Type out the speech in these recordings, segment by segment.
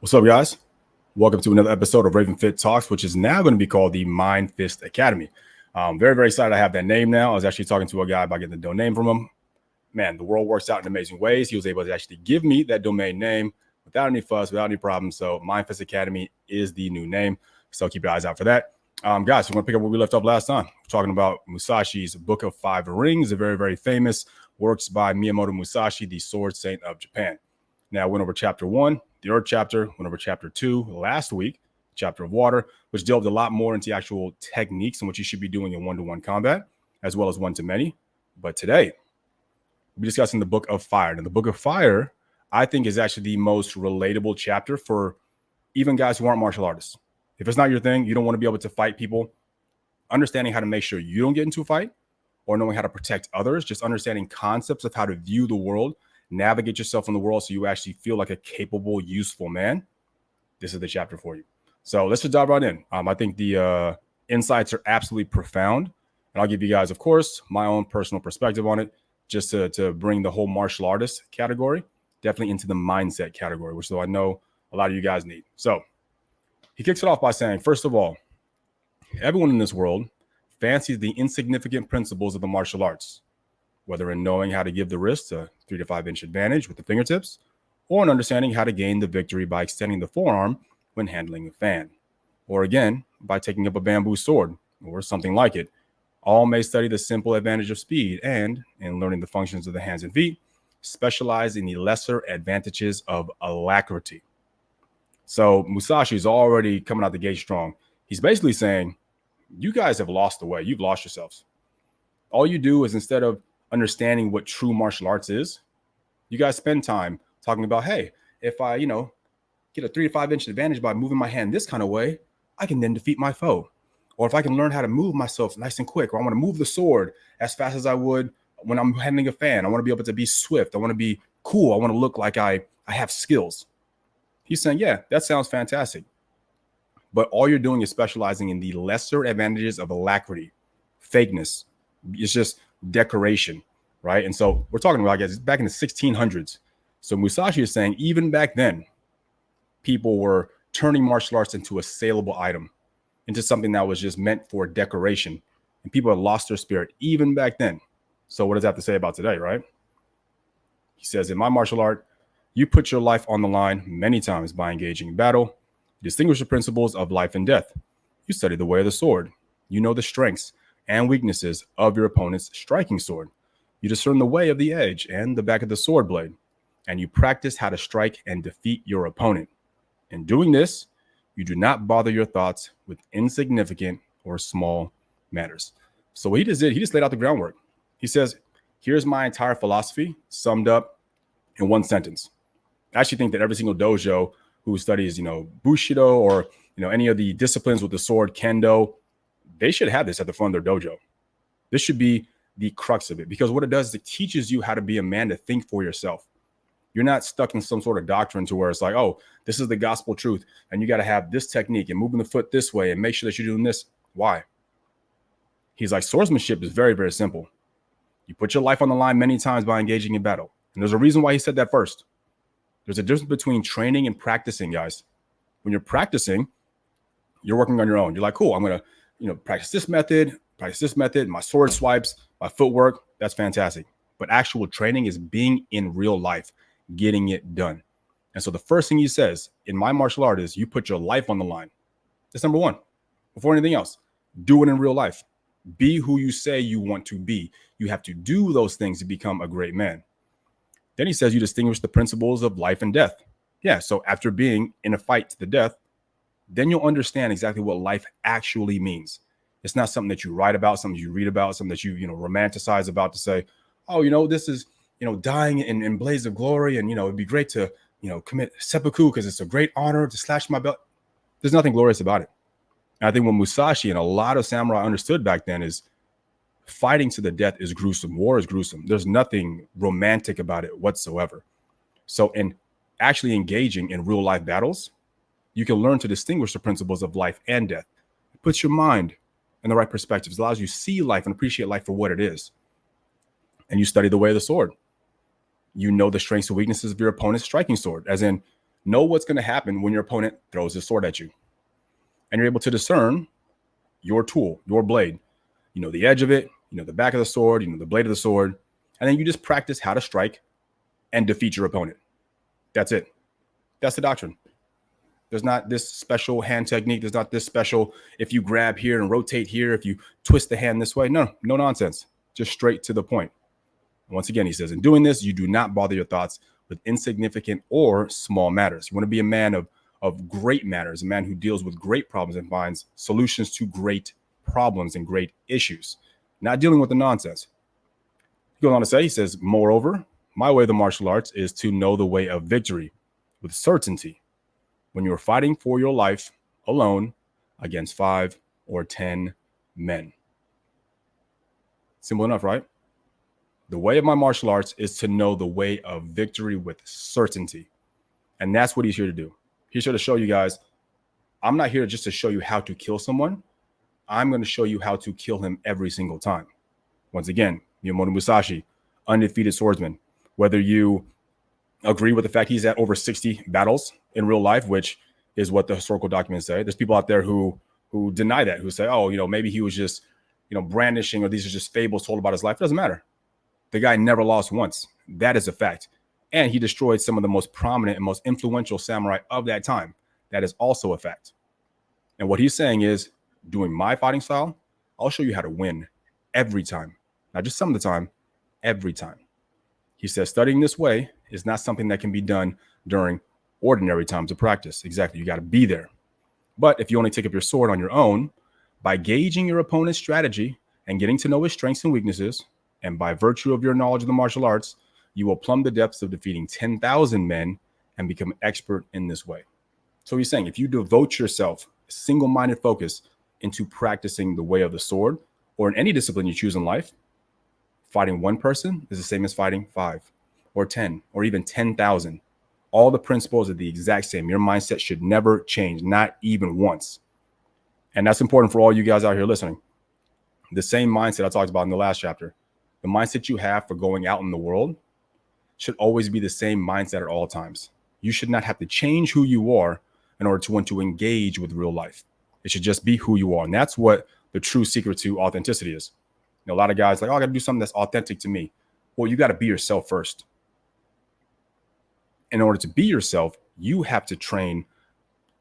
What's up, guys? Welcome to another episode of Raven Fit Talks, which is now going to be called the Mind Fist Academy. I'm very, very excited I have that name now. I was actually talking to a guy about getting the domain from him. Man, the world works out in amazing ways. He was able to actually give me that domain name without any fuss, without any problems. So Mind Fist Academy is the new name. So keep your eyes out for that. Guys, we're going to pick up where we left off last time. We're talking about Musashi's Book of Five Rings, a very, very famous works by Miyamoto Mushashi, the sword saint of Japan. Now, I went over chapter 1, the Earth chapter, went over chapter 2 last week, chapter of Water, which delved a lot more into actual techniques and what you should be doing in one-to-one combat, as well as one-to-many. But today, we'll be discussing the Book of Fire. And the Book of Fire, I think, is actually the most relatable chapter for even guys who aren't martial artists. If it's not your thing, you don't want to be able to fight people, understanding how to make sure you don't get into a fight or knowing how to protect others, just understanding concepts of how to view the world, navigate yourself in the world so you actually feel like a capable, useful man. This is the chapter for you. So let's just dive right in. I think the insights are absolutely profound. And I'll give you guys, of course, my own personal perspective on it, just to bring the whole martial artist category definitely into the mindset category, which though I know a lot of you guys need. So he kicks it off by saying, first of all, everyone in this world fancies the insignificant principles of the martial arts, whether in knowing how to give the wrist a 3 to 5 inch advantage with the fingertips, or in understanding how to gain the victory by extending the forearm when handling a fan, or again, by taking up a bamboo sword or something like it. All may study the simple advantage of speed and, in learning the functions of the hands and feet, specialize in the lesser advantages of alacrity. So Musashi is already coming out the gate strong. He's basically saying, you guys have lost the way. You've lost yourselves. All you do is, instead of understanding what true martial arts is, you guys spend time talking about, hey, if I, get a 3 to 5 inch advantage by moving my hand this kind of way, I can then defeat my foe. Or if I can learn how to move myself nice and quick, or I want to move the sword as fast as I would when I'm handling a fan. I want to be able to be swift. I want to be cool. I want to look like I have skills. He's saying, yeah, that sounds fantastic. But all you're doing is specializing in the lesser advantages of alacrity, fakeness. It's just decoration, right? And so we're talking about, I guess, back in the 1600s. So Musashi is saying even back then, people were turning martial arts into a saleable item, into something that was just meant for decoration. And people had lost their spirit even back then. So what does that have to say about today, right? He says, in my martial art, you put your life on the line many times by engaging in battle. You distinguish the principles of life and death. You study the way of the sword. You know the strengths and weaknesses of your opponent's striking sword. You discern the way of the edge and the back of the sword blade, and you practice how to strike and defeat your opponent. In doing this, you do not bother your thoughts with insignificant or small matters. So what he just did, he just laid out the groundwork. He says, here's my entire philosophy summed up in one sentence. I actually think that every single dojo who studies, Bushido or, any of the disciplines with the sword, Kendo, they should have this at the front of their dojo. This should be the crux of it, because what it does is it teaches you how to be a man to think for yourself. You're not stuck in some sort of doctrine to where it's like, oh, this is the gospel truth, and you got to have this technique and moving the foot this way and make sure that you're doing this. Why? He's like, swordsmanship is very, very simple. You put your life on the line many times by engaging in battle. And there's a reason why he said that first. There's a difference between training and practicing, guys. When you're practicing, you're working on your own. You're like, cool, I'm going to, practice this method, my sword swipes, my footwork. That's fantastic. But actual training is being in real life, getting it done. And so the first thing he says in my martial art is you put your life on the line. That's number one. Before anything else, do it in real life. Be who you say you want to be. You have to do those things to become a great man. Then he says you distinguish the principles of life and death. Yeah, so after being in a fight to the death, then you'll understand exactly what life actually means. It's not something that you write about, something you read about, something that you romanticize about to say, oh, this is, dying in blaze of glory. And, it'd be great to, commit seppuku because it's a great honor to slash my belt. There's nothing glorious about it. And I think what Musashi and a lot of samurai understood back then is fighting to the death is gruesome. War is gruesome. There's nothing romantic about it whatsoever. So in actually engaging in real life battles, you can learn to distinguish the principles of life and death. It puts your mind in the right perspectives. It allows you to see life and appreciate life for what it is. And you study the way of the sword. You know the strengths and weaknesses of your opponent's striking sword, as in Know what's going to happen when your opponent throws his sword at you. And you're able to discern your tool, your blade. You know the edge of it, you know the back of the sword, you know the blade of the sword. And then you just practice how to strike and defeat your opponent. That's it. That's the doctrine. There's not this special hand technique. There's not this special, if you grab here and rotate here, if you twist the hand this way. No nonsense. Just straight to the point. Once again, he says, in doing this, you do not bother your thoughts with insignificant or small matters. You want to be a man of great matters, a man who deals with great problems and finds solutions to great problems and great issues, not dealing with the nonsense. He goes on to say, he says, moreover, my way of the martial arts is to know the way of victory with certainty when you are fighting for your life alone against 5 or 10 men. Simple enough, right? The way of my martial arts is to know the way of victory with certainty. And that's what he's here to do. He's here to show you guys, I'm not here just to show you how to kill someone. I'm going to show you how to kill him every single time. Once again, Miyamoto Mushashi, undefeated swordsman. Whether you agree with the fact he's at over 60 battles in real life, which is what the historical documents say. There's people out there who deny that, who say, oh, maybe he was just, brandishing, or these are just fables told about his life. It doesn't matter. The guy never lost once. That is a fact. And he destroyed some of the most prominent and most influential samurai of that time. That is also a fact. And what he's saying is, doing my fighting style, I'll show you how to win every time. Not just some of the time, every time. He says studying this way is not something that can be done during ordinary times of practice. Exactly. You got to be there. But if you only take up your sword on your own, by gauging your opponent's strategy and getting to know his strengths and weaknesses, and by virtue of your knowledge of the martial arts, you will plumb the depths of defeating 10,000 men and become expert in this way. So he's saying if you devote yourself, single-minded focus into practicing the way of the sword, or in any discipline you choose in life, fighting one person is the same as fighting 5 or 10 or even 10,000. All the principles are the exact same. Your mindset should never change, not even once. And that's important for all you guys out here listening. The same mindset I talked about in the last chapter, the mindset you have for going out in the world should always be the same mindset at all times. You should not have to change who you are in order to want to engage with real life. It should just be who you are. And that's what the true secret to authenticity is. A lot of guys like, oh, I got to do something that's authentic to me. Well, you got to be yourself first. In order to be yourself, you have to train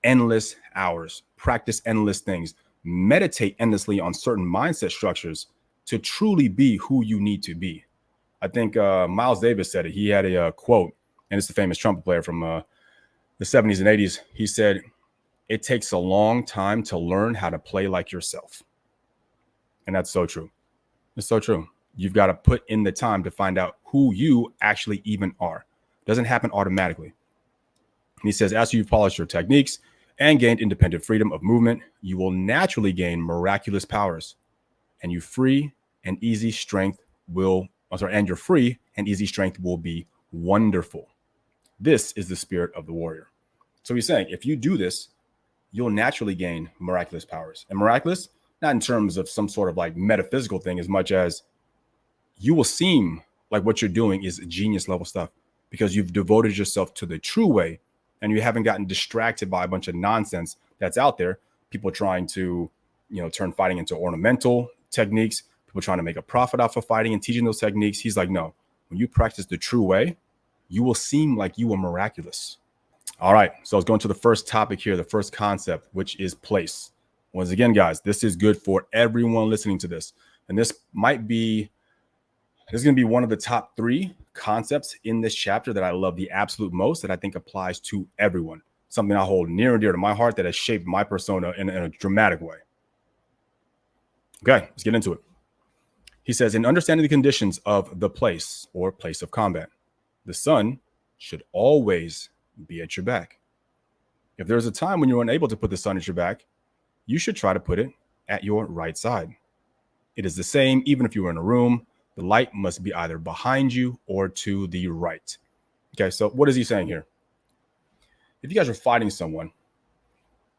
endless hours, practice endless things, meditate endlessly on certain mindset structures to truly be who you need to be. I think Miles Davis said it. He had a quote, and it's the famous trumpet player from the 70s and 80s. He said, it takes a long time to learn how to play like yourself. And that's so true. It's so true. You've got to put in the time to find out who you actually even are. It doesn't happen automatically. And he says, as you've polished your techniques and gained independent freedom of movement, you will naturally gain miraculous powers, and your free and easy strength will be wonderful. This is the spirit of the warrior. So he's saying, if you do this, you'll naturally gain miraculous powers. And miraculous, not in terms of some sort of like metaphysical thing, as much as you will seem like what you're doing is genius level stuff because you've devoted yourself to the true way and you haven't gotten distracted by a bunch of nonsense that's out there. People trying to, turn fighting into ornamental techniques, people trying to make a profit off of fighting and teaching those techniques. He's like, no, when you practice the true way, you will seem like you are miraculous. All right. So let's go into the first topic here, the first concept, which is place. Once again, guys, this is good for everyone listening to this. And this is going to be one of the top 3 concepts in this chapter that I love the absolute most, that I think applies to everyone. Something I hold near and dear to my heart that has shaped my persona in a dramatic way. Okay, let's get into it. He says, in understanding the conditions of the place or place of combat, the sun should always be at your back. If there's a time when you're unable to put the sun at your back, you should try to put it at your right side. It is the same even if you were in a room. The light must be either behind you or to the right. Okay, so what is he saying here? If you guys are fighting someone,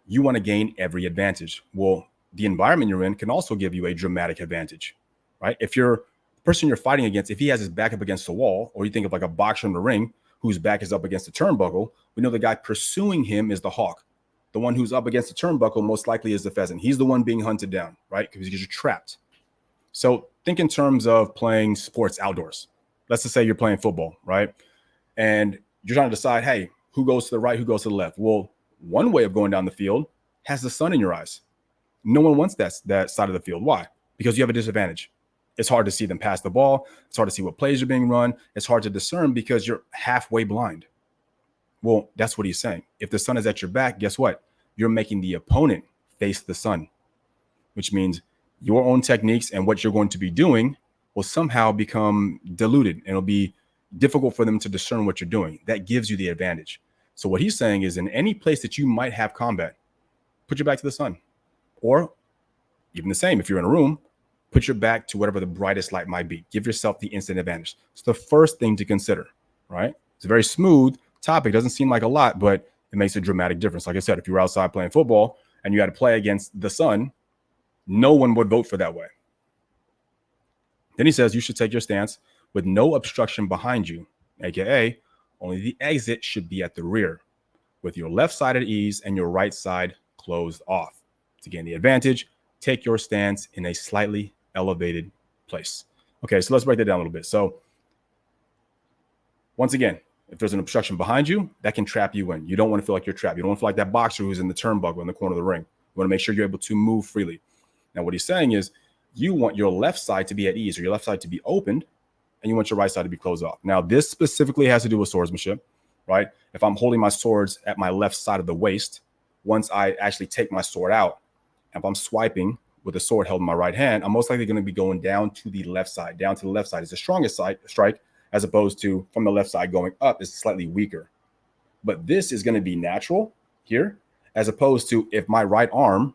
you want to gain every advantage. Well, the environment you're in can also give you a dramatic advantage, right? If you're the person you're fighting against, if he has his back up against the wall, or you think of like a boxer in the ring whose back is up against the turnbuckle, we know the guy pursuing him is the hawk. The one who's up against the turnbuckle most likely is the pheasant. He's the one being hunted down, right? Because you're trapped. So think in terms of playing sports outdoors. Let's just say you're playing football, right? And you're trying to decide, hey, who goes to the right, who goes to the left? Well, one way of going down the field has the sun in your eyes. No one wants that side of the field. Why? Because you have a disadvantage. It's hard to see them pass the ball. It's hard to see what plays are being run. It's hard to discern because you're halfway blind. Well, that's what he's saying. If the sun is at your back, guess what? You're making the opponent face the sun, which means your own techniques and what you're going to be doing will somehow become diluted, and it'll be difficult for them to discern what you're doing. That gives you the advantage. So what he's saying is in any place that you might have combat, put your back to the sun. Or even the same, if you're in a room, put your back to whatever the brightest light might be. Give yourself the instant advantage. It's the first thing to consider, right? It's a very smooth topic. Doesn't seem like a lot, but it makes a dramatic difference. Like I said, if you were outside playing football and you had to play against the sun, no one would vote for that way. Then he says you should take your stance with no obstruction behind you, aka only the exit should be at the rear, with your left side at ease and your right side closed off. To gain the advantage, take your stance in a slightly elevated place. Okay, so let's break that down a little bit. So once again, if there's an obstruction behind you, that can trap you in. You don't want to feel like you're trapped. You don't want to feel like that boxer who's in the turnbuckle in the corner of the ring. You want to make sure you're able to move freely. Now, what he's saying is you want your left side to be at ease or your left side to be opened, and you want your right side to be closed off. Now, this specifically has to do with swordsmanship, right? If I'm holding my swords at my left side of the waist, once I actually take my sword out, if I'm swiping with the sword held in my right hand, I'm most likely going to be going down to the left side. Down to the left side is the strongest side strike, as opposed to from the left side going up is slightly weaker. But this is going to be natural here, as opposed to if my right arm,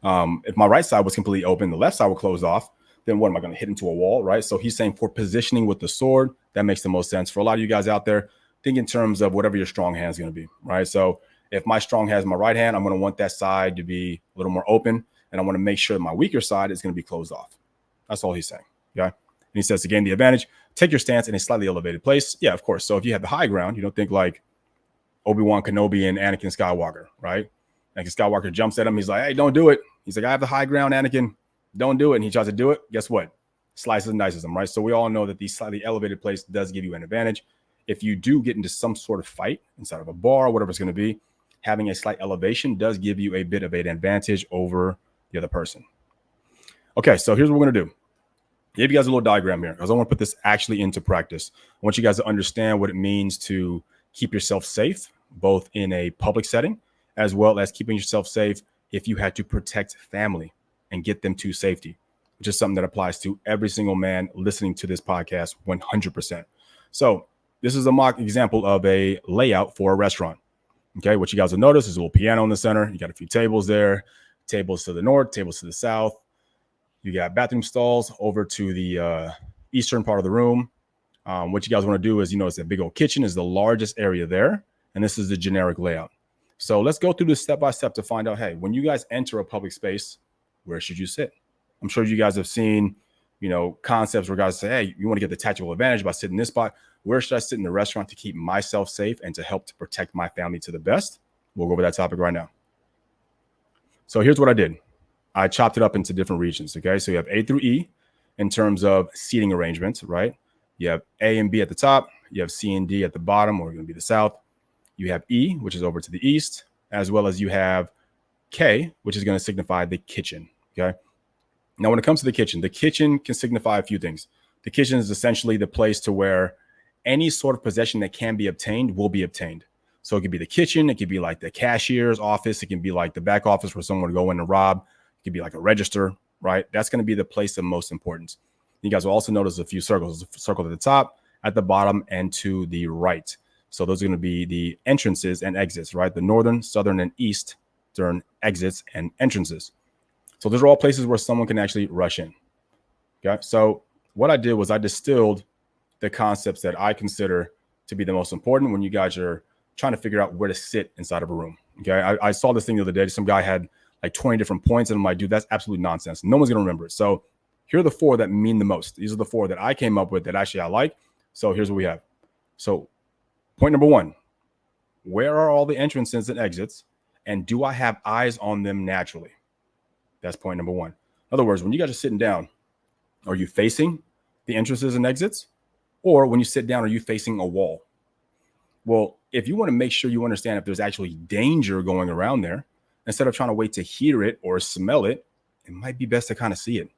if my right side was completely open, the left side was closed off, then what am I going to hit into a wall, right? So he's saying for positioning with the sword, that makes the most sense. For a lot of you guys out there, think in terms of whatever your strong hand is going to be, right? So if my strong hand is my right hand, I'm going to want that side to be a little more open, and I want to make sure my weaker side is going to be closed off. That's all he's saying, okay? And he says to gain the advantage, take your stance in a slightly elevated place. Yeah, of course. So if you have the high ground, you don't think like Obi-Wan Kenobi and Anakin Skywalker, right? Anakin Skywalker jumps at him. He's like, hey, don't do it. He's like, I have the high ground, Anakin. Don't do it. And he tries to do it. Guess what? Slices and dices him, right? So we all know that the slightly elevated place does give you an advantage. If you do get into some sort of fight inside of a bar or whatever it's going to be, having a slight elevation does give you a bit of an advantage over the other person. Okay, so here's what we're going to do. I gave you guys a little diagram here because I want to put this actually into practice. I want you guys to understand what it means to keep yourself safe, both in a public setting, as well as keeping yourself safe if you had to protect family and get them to safety, which is something that applies to every single man listening to this podcast 100%. So this is a mock example of a layout for a restaurant. Okay, what you guys will notice is a little piano in the center. You got a few tables there, tables to the north, tables to the south. You got bathroom stalls over to the eastern part of the room. What you guys want to do is, it's that big old kitchen is the largest area there. And this is the generic layout. So let's go through this step by step to find out, hey, when you guys enter a public space, where should you sit? I'm sure you guys have seen, concepts where guys say, hey, you want to get the tactical advantage by sitting in this spot. Where should I sit in the restaurant to keep myself safe and to help to protect my family to the best? We'll go over that topic right now. So here's what I did. I chopped it up into different regions, okay? So you have A through E in terms of seating arrangements, right? You have A and B at the top. You have C and D at the bottom, or going to be the south. You have E, which is over to the east, as well as you have K, which is going to signify the kitchen, okay? Now, when it comes to the kitchen can signify a few things. The kitchen is essentially the place to where any sort of possession that can be obtained will be obtained. So it could be the kitchen. It could be like the cashier's office. It can be like the back office where someone would go in and rob. It could be like a register, right? That's going to be the place of most importance. You guys will also notice a few circles. There's a circle at the top, at the bottom, and to the right. So those are going to be the entrances and exits, right? The northern, southern, and eastern exits and entrances. So those are all places where someone can actually rush in. Okay. So what I did was I distilled the concepts that I consider to be the most important when you guys are trying to figure out where to sit inside of a room. Okay. I saw this thing the other day. Some guy had like 20 different points, and I'm like, dude, that's absolute nonsense. No one's going to remember it. So here are the 4 that mean the most. These are the 4 that I came up with that actually I like. So here's what we have. So Point number one, where are all the entrances and exits? And do I have eyes on them naturally? That's point number one. In other words, when you guys are sitting down, are you facing the entrances and exits? Or when you sit down, are you facing a wall? Well, if you want to make sure you understand if there's actually danger going around there, instead of trying to wait to hear it or smell it, it might be best to kind of see it.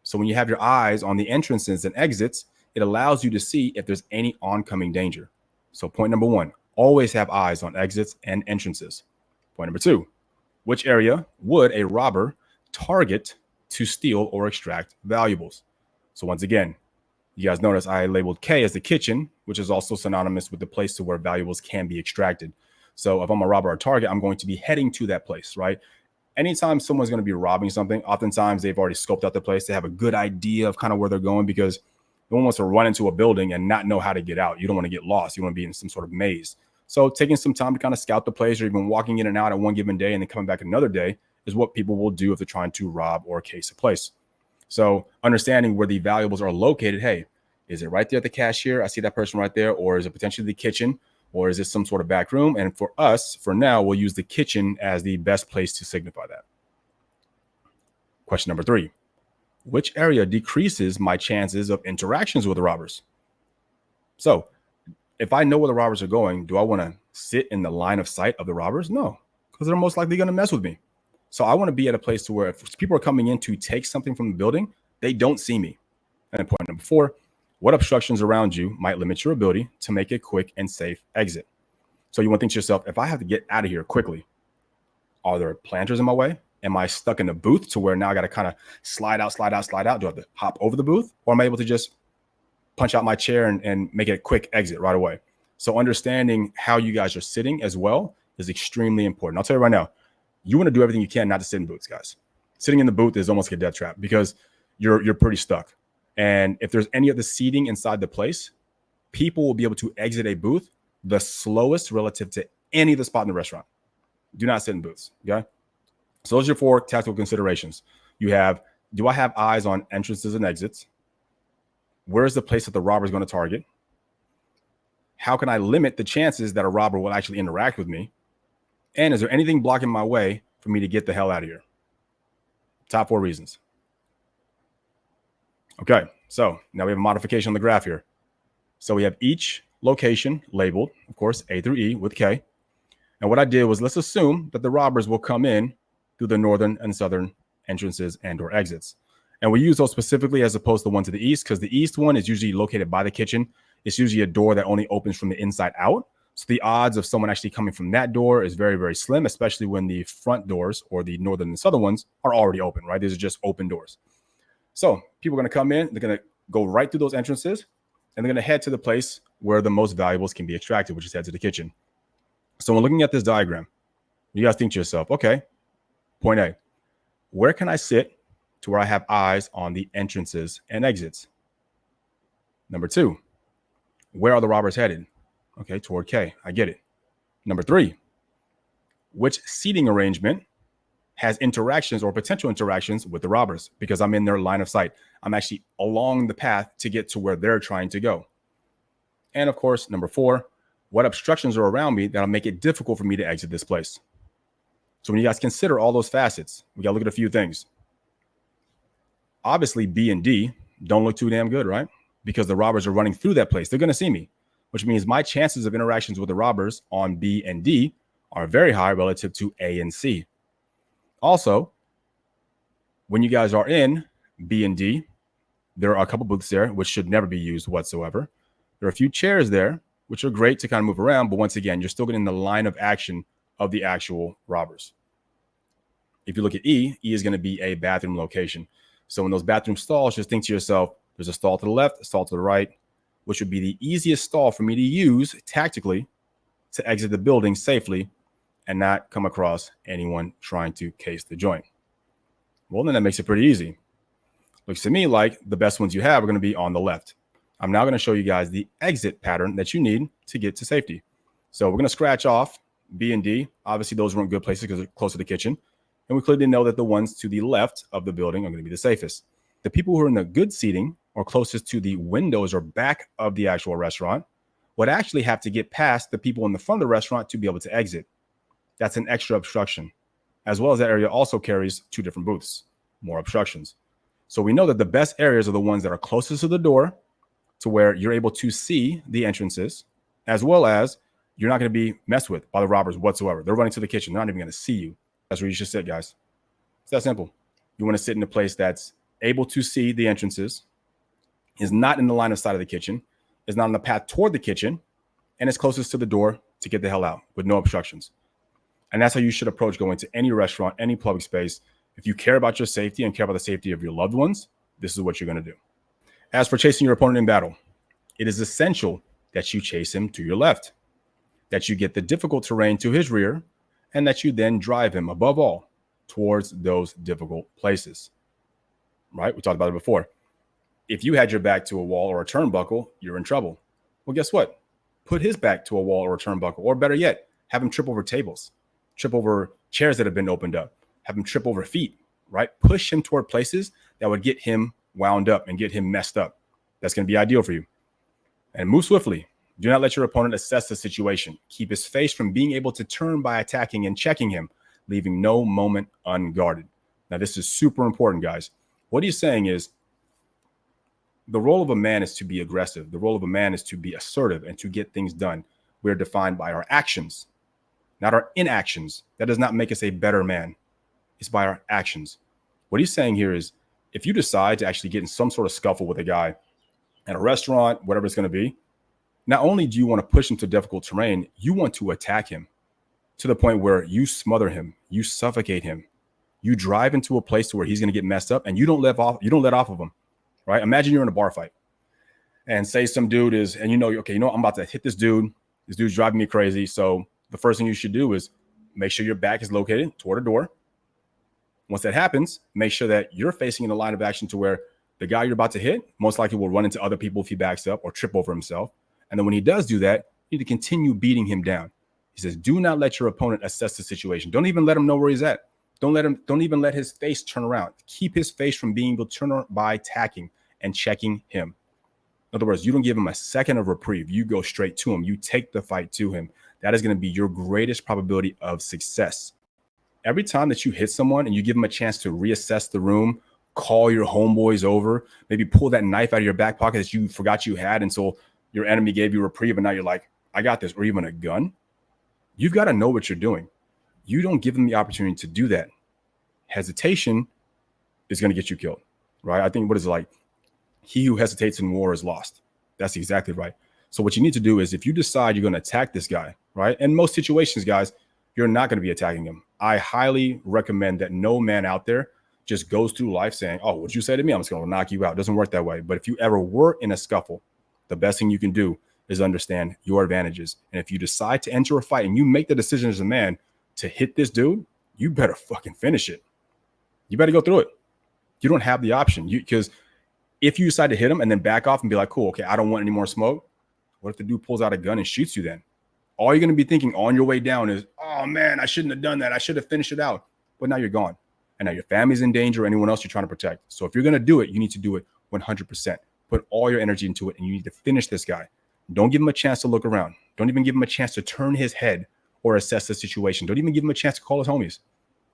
So when you have your eyes on the entrances and exits, it allows you to see if there's any oncoming danger. So point number one, always have eyes on exits and entrances. Point number two, which area would a robber target to steal or extract valuables? So once again, you guys notice I labeled K as the kitchen, which is also synonymous with the place to where valuables can be extracted. So if I'm a robber or target, I'm going to be heading to that place, right? Anytime someone's going to be robbing something, oftentimes they've already scoped out the place. They have a good idea of kind of where they're going, because no one wants to run into a building and not know how to get out. You don't want to get lost. You want to be in some sort of maze. So taking some time to kind of scout the place, or even walking in and out at one given day and then coming back another day, is what people will do if they're trying to rob or case a place. So understanding where the valuables are located. Hey, is it right there at the cashier? I see that person right there. Or is it potentially the kitchen? Or is this some sort of back room? And for us, for now, we'll use the kitchen as the best place to signify that. Question number three, which area decreases my chances of interactions with the robbers? So if I know where the robbers are going, do I want to sit in the line of sight of the robbers? No, because they're most likely going to mess with me. So I want to be at a place to where if people are coming in to take something from the building, they don't see me. And then point number four, what obstructions around you might limit your ability to make a quick and safe exit? So you want to think to yourself, if I have to get out of here quickly, are there planters in my way? Am I stuck in the booth to where now I got to kind of slide out? Do I have to hop over the booth? Or am I able to just punch out my chair and make it a quick exit right away? So understanding how you guys are sitting as well is extremely important. I'll tell you right now, you want to do everything you can not to sit in booths, guys. Sitting in the booth is almost like a death trap, because you're pretty stuck. And if there's any of the seating inside the place, people will be able to exit a booth the slowest relative to any of the spot in the restaurant. Do not sit in booths, okay? So those are your four tactical considerations. You have, do I have eyes on entrances and exits? Where is the place that the robber is going to target? How can I limit the chances that a robber will actually interact with me? And is there anything blocking my way for me to get the hell out of here? Top four reasons. Okay, so now we have a modification on the graph here. So we have each location labeled, of course, A through E with K. And what I did was, let's assume that the robbers will come in through the northern and southern entrances and or exits. And we use those specifically as opposed to the one to the east, because the east one is usually located by the kitchen. It's usually a door that only opens from the inside out. So the odds of someone actually coming from that door is very, very slim, especially when the front doors, or the northern and southern ones, are already open, right? These are just open doors. So people are going to come in, they're going to go right through those entrances, and they're going to head to the place where the most valuables can be extracted, which is head to the kitchen. So when looking at this diagram, you guys think to yourself, okay, point A, where can I sit to where I have eyes on the entrances and exits? Number two, where are the robbers headed? Okay, toward K. I get it. Number three, which seating arrangement has interactions or potential interactions with the robbers, because I'm in their line of sight. I'm actually along the path to get to where they're trying to go. And of course, number four, what obstructions are around me that'll make it difficult for me to exit this place? So when you guys consider all those facets, we got to look at a few things. Obviously, B and D don't look too damn good, right? Because the robbers are running through that place. They're going to see me, which means my chances of interactions with the robbers on B and D are very high relative to A and C. Also, when you guys are in B and D, there are a couple booths there, which should never be used whatsoever. There are a few chairs there, which are great to kind of move around. But once again, you're still getting the line of action of the actual robbers. If you look at E, E is going to be a bathroom location. So in those bathroom stalls, just think to yourself, there's a stall to the left, a stall to the right, which would be the easiest stall for me to use tactically to exit the building safely and not come across anyone trying to case the joint. Well, then that makes it pretty easy. Looks to me like the best ones you have are going to be on the left. I'm now going to show you guys the exit pattern that you need to get to safety. So we're going to scratch off B and D. Obviously, those weren't good places because they're close to the kitchen. And we clearly know that the ones to the left of the building are going to be the safest. The people who are in the good seating or closest to the windows or back of the actual restaurant would actually have to get past the people in the front of the restaurant to be able to exit. That's an extra obstruction. As well as that area also carries 2 different booths, more obstructions. So we know that the best areas are the ones that are closest to the door, to where you're able to see the entrances, as well as you're not going to be messed with by the robbers whatsoever. They're running to the kitchen. They're not even going to see you. That's where you should sit, guys. It's that simple. You want to sit in a place that's able to see the entrances, is not in the line of sight of the kitchen, is not on the path toward the kitchen, and is closest to the door to get the hell out with no obstructions. And that's how you should approach going to any restaurant, any public space. If you care about your safety and care about the safety of your loved ones, this is what you're going to do. As for chasing your opponent in battle, it is essential that you chase him to your left, that you get the difficult terrain to his rear, and that you then drive him, above all, towards those difficult places. Right? We talked about it before. If you had your back to a wall or a turnbuckle, you're in trouble. Well, guess what? Put his back to a wall or a turnbuckle, or better yet, have him trip over tables, trip over chairs that have been opened up, have him trip over feet, right? Push him toward places that would get him wound up and get him messed up. That's going to be ideal for you. And move swiftly. Do not let your opponent assess the situation. Keep his face from being able to turn by attacking and checking him, leaving no moment unguarded. Now, this is super important, guys. What he's saying is the role of a man is to be aggressive. The role of a man is to be assertive and to get things done. We're defined by our actions, not our inactions. That does not make us a better man. It's by our actions. What he's saying here is if you decide to actually get in some sort of scuffle with a guy at a restaurant, whatever it's going to be, not only do you want to push him to difficult terrain, you want to attack him to the point where you smother him, you suffocate him, you drive into a place to where he's going to get messed up, and you don't let off of him, right? Imagine you're in a bar fight, and say some dude is, and okay, I'm about to hit this dude. This dude's driving me crazy. So the first thing you should do is make sure your back is located toward a door. Once that happens, make sure that you're facing in the line of action to where the guy you're about to hit most likely will run into other people if he backs up or trip over himself. And then when he does do that, you need to continue beating him down. He says, do not let your opponent assess the situation. Don't even let him know where he's at. Don't even let his face turn around. Keep his face from being able to turn around by attacking and checking him. In other words, you don't give him a second of reprieve. You go straight to him. You take the fight to him. That is going to be your greatest probability of success. Every time that you hit someone and you give them a chance to reassess the room, call your homeboys over, maybe pull that knife out of your back pocket that you forgot you had, and so your enemy gave you reprieve, and now you're like, I got this, or even a gun. You've got to know what you're doing. You don't give them the opportunity to do that. Hesitation is going to get you killed, right? I think, what is it like? He who hesitates in war is lost. That's exactly right. So what you need to do is, if you decide you're going to attack this guy, right? In most situations, guys, you're not going to be attacking him. I highly recommend that no man out there just goes through life saying, oh, what'd you say to me? I'm just going to knock you out. It doesn't work that way. But if you ever were in a scuffle, the best thing you can do is understand your advantages. And if you decide to enter a fight and you make the decision as a man to hit this dude, you better fucking finish it. You better go through it. You don't have the option. Because if you decide to hit him and then back off and be like, cool, okay, I don't want any more smoke. What if the dude pulls out a gun and shoots you then? All you're going to be thinking on your way down is, oh man, I shouldn't have done that. I should have finished it out. But now you're gone. And now your family's in danger, or anyone else you're trying to protect. So if you're going to do it, you need to do it 100%. Put all your energy into it, and you need to finish this guy. Don't give him a chance to look around. Don't even give him a chance to turn his head or assess the situation. Don't even give him a chance to call his homies.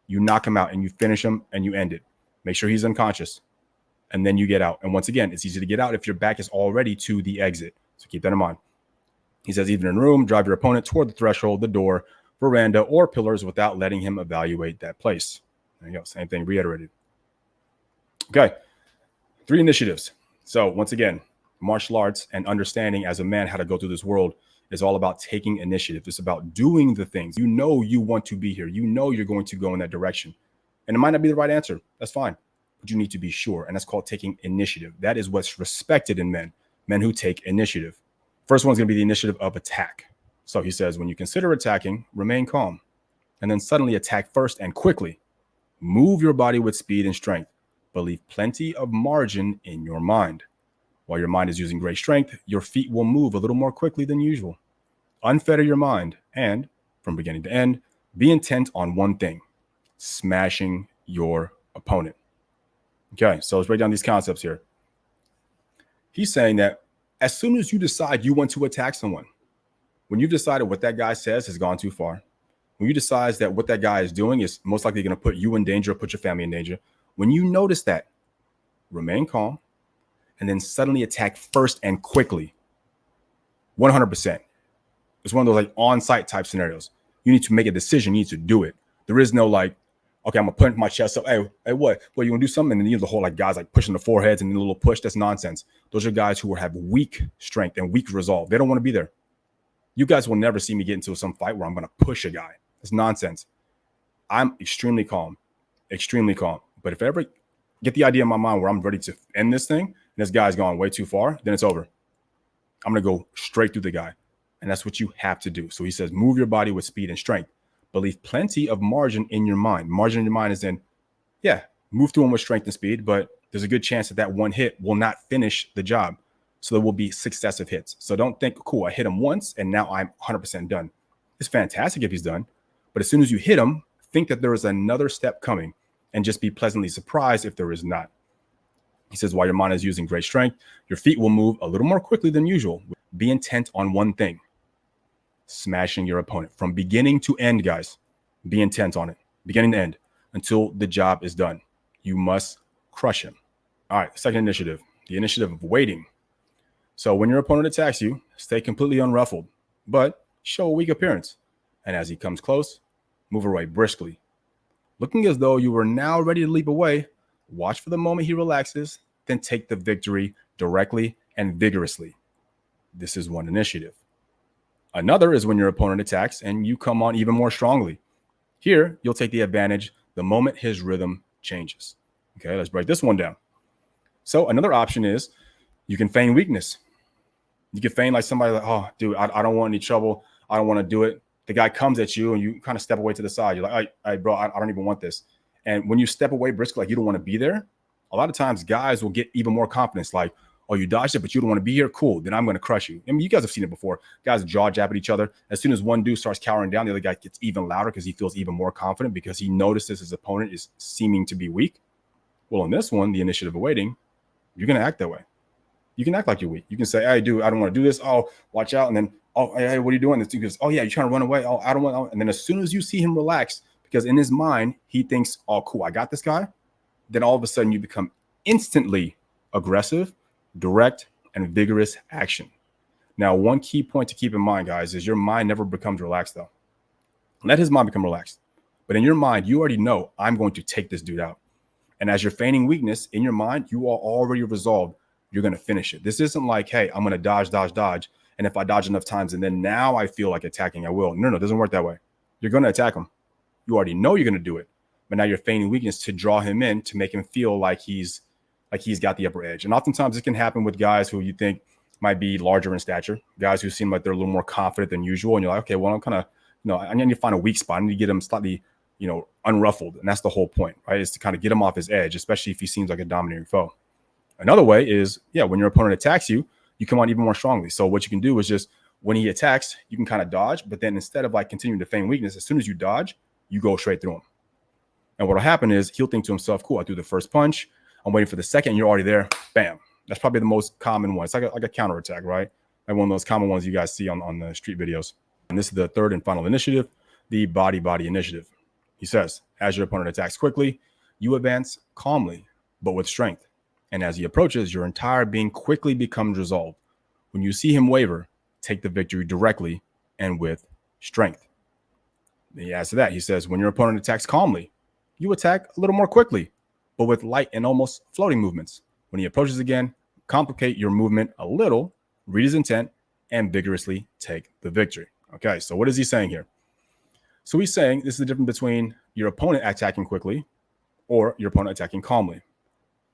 You knock him out and you finish him and you end it. Make sure he's unconscious. And then you get out. And once again, it's easy to get out if your back is already to the exit. So keep that in mind. He says, even in a room, drive your opponent toward the threshold, the door, veranda, or pillars without letting him evaluate that place. There you go. Same thing reiterated. Okay. 3 initiatives. So once again, martial arts and understanding as a man how to go through this world is all about taking initiative. It's about doing the things. You know you want to be here. You know you're going to go in that direction. And it might not be the right answer. That's fine. But you need to be sure. And that's called taking initiative. That is what's respected in men who take initiative. First one's going to be the initiative of attack. So he says, when you consider attacking, remain calm. And then suddenly attack first and quickly. Move your body with speed and strength, but leave plenty of margin in your mind. While your mind is using great strength, your feet will move a little more quickly than usual. Unfetter your mind and, from beginning to end, be intent on one thing: smashing your opponent. Okay, so let's break down these concepts here. He's saying that as soon as you decide you want to attack someone, When you've decided what that guy says has gone too far, when you decide that what that guy is doing is most likely going to put you in danger, put your family in danger, when you notice that, remain calm and then suddenly attack first and quickly. 100%. It's one of those like on-site type scenarios. You need to make a decision. You need to do it. There is no like, okay, I'm gonna punch my chest up. Hey, what? Well, you gonna do something? And then the whole like guys like pushing the foreheads and a little push. That's nonsense. Those are guys who have weak strength and weak resolve. They don't want to be there. You guys will never see me get into some fight where I'm gonna push a guy. It's nonsense. I'm extremely calm. But if I ever get the idea in my mind where I'm ready to end this thing, and this guy's gone way too far, then it's over. I'm gonna go straight through the guy. And that's what you have to do. So he says, move your body with speed and strength, but leave plenty of margin in your mind. Margin in your mind is in, yeah, move through him with strength and speed, but there's a good chance that that one hit will not finish the job. So there will be successive hits. So don't think, cool, I hit him once and now I'm 100% done. It's fantastic if he's done. But as soon as you hit him, think that there is another step coming and just be pleasantly surprised if there is not. He says, while your mind is using great strength, your feet will move a little more quickly than usual. Be intent on one thing. Smashing your opponent from beginning to end, guys. Be intent on it, beginning to end, until the job is done. You must crush him. All right, second initiative, the initiative of waiting. So when your opponent attacks you, stay completely unruffled, but show a weak appearance. And as he comes close, move away briskly. Looking as though you were now ready to leap away, watch for the moment he relaxes, then take the victory directly and vigorously. This is one initiative. Another is when your opponent attacks and you come on even more strongly. Here, you'll take the advantage the moment his rhythm changes. Okay, let's break this one down. So another option is you can feign weakness. You can feign like somebody like, oh, dude, I don't want any trouble. I don't want to do it. The guy comes at you and you kind of step away to the side. You're like, all right, bro, I don't even want this. And when you step away briskly, like you don't want to be there, a lot of times guys will get even more confidence. Like, oh, you dodged it, but you don't want to be here? Cool, then I'm going to crush you. I mean, you guys have seen it before. Guys jaw jab at each other. As soon as one dude starts cowering down, the other guy gets even louder because he feels even more confident because he notices his opponent is seeming to be weak. Well, in this one, the initiative of waiting, you're going to act that way. You can act like you're weak. You can say, hey, dude, I don't want to do this. Oh, watch out. And then, oh, hey, what are you doing? This dude goes, oh, yeah, you're trying to run away. Oh, I don't want to. And then as soon as you see him relax, because in his mind, he thinks, oh, cool, I got this guy. Then all of a sudden you become instantly aggressive, direct, and vigorous action. Now, one key point to keep in mind, guys, is your mind never becomes relaxed, though. Let his mind become relaxed. But in your mind, you already know I'm going to take this dude out. And as you're feigning weakness in your mind, you are already resolved. You're going to finish it. This isn't like, hey, I'm going to dodge. And if I dodge enough times and then now I feel like attacking, I will. No, it doesn't work that way. You're going to attack him. You already know you're going to do it. But now you're feigning weakness to draw him in, to make him feel like he's got the upper edge. And oftentimes this can happen with guys who you think might be larger in stature, guys who seem like they're a little more confident than usual. And you're like, okay, well, I'm kind of, I need to find a weak spot. I need to get him slightly, unruffled. And that's the whole point, right? Is to kind of get him off his edge, especially if he seems like a dominating foe. Another way is, when your opponent attacks you, you come on even more strongly. So what you can do is just when he attacks, you can kind of dodge, but then instead of like continuing to feign weakness, as soon as you dodge, you go straight through him. And what'll happen is he'll think to himself, cool, I threw the first punch. I'm waiting for the second. You're already there. Bam. That's probably the most common one. It's like a counterattack, right? Like one of those common ones you guys see on the street videos. And this is the third and final initiative, the body initiative. He says, as your opponent attacks quickly, you advance calmly, but with strength. And as he approaches, your entire being quickly becomes resolved. When you see him waver, take the victory directly and with strength. Then he adds to that. He says, when your opponent attacks calmly, you attack a little more quickly, but with light and almost floating movements. When he approaches again, complicate your movement a little, read his intent, and vigorously take the victory. Okay, so what is he saying here? So he's saying this is the difference between your opponent attacking quickly or your opponent attacking calmly.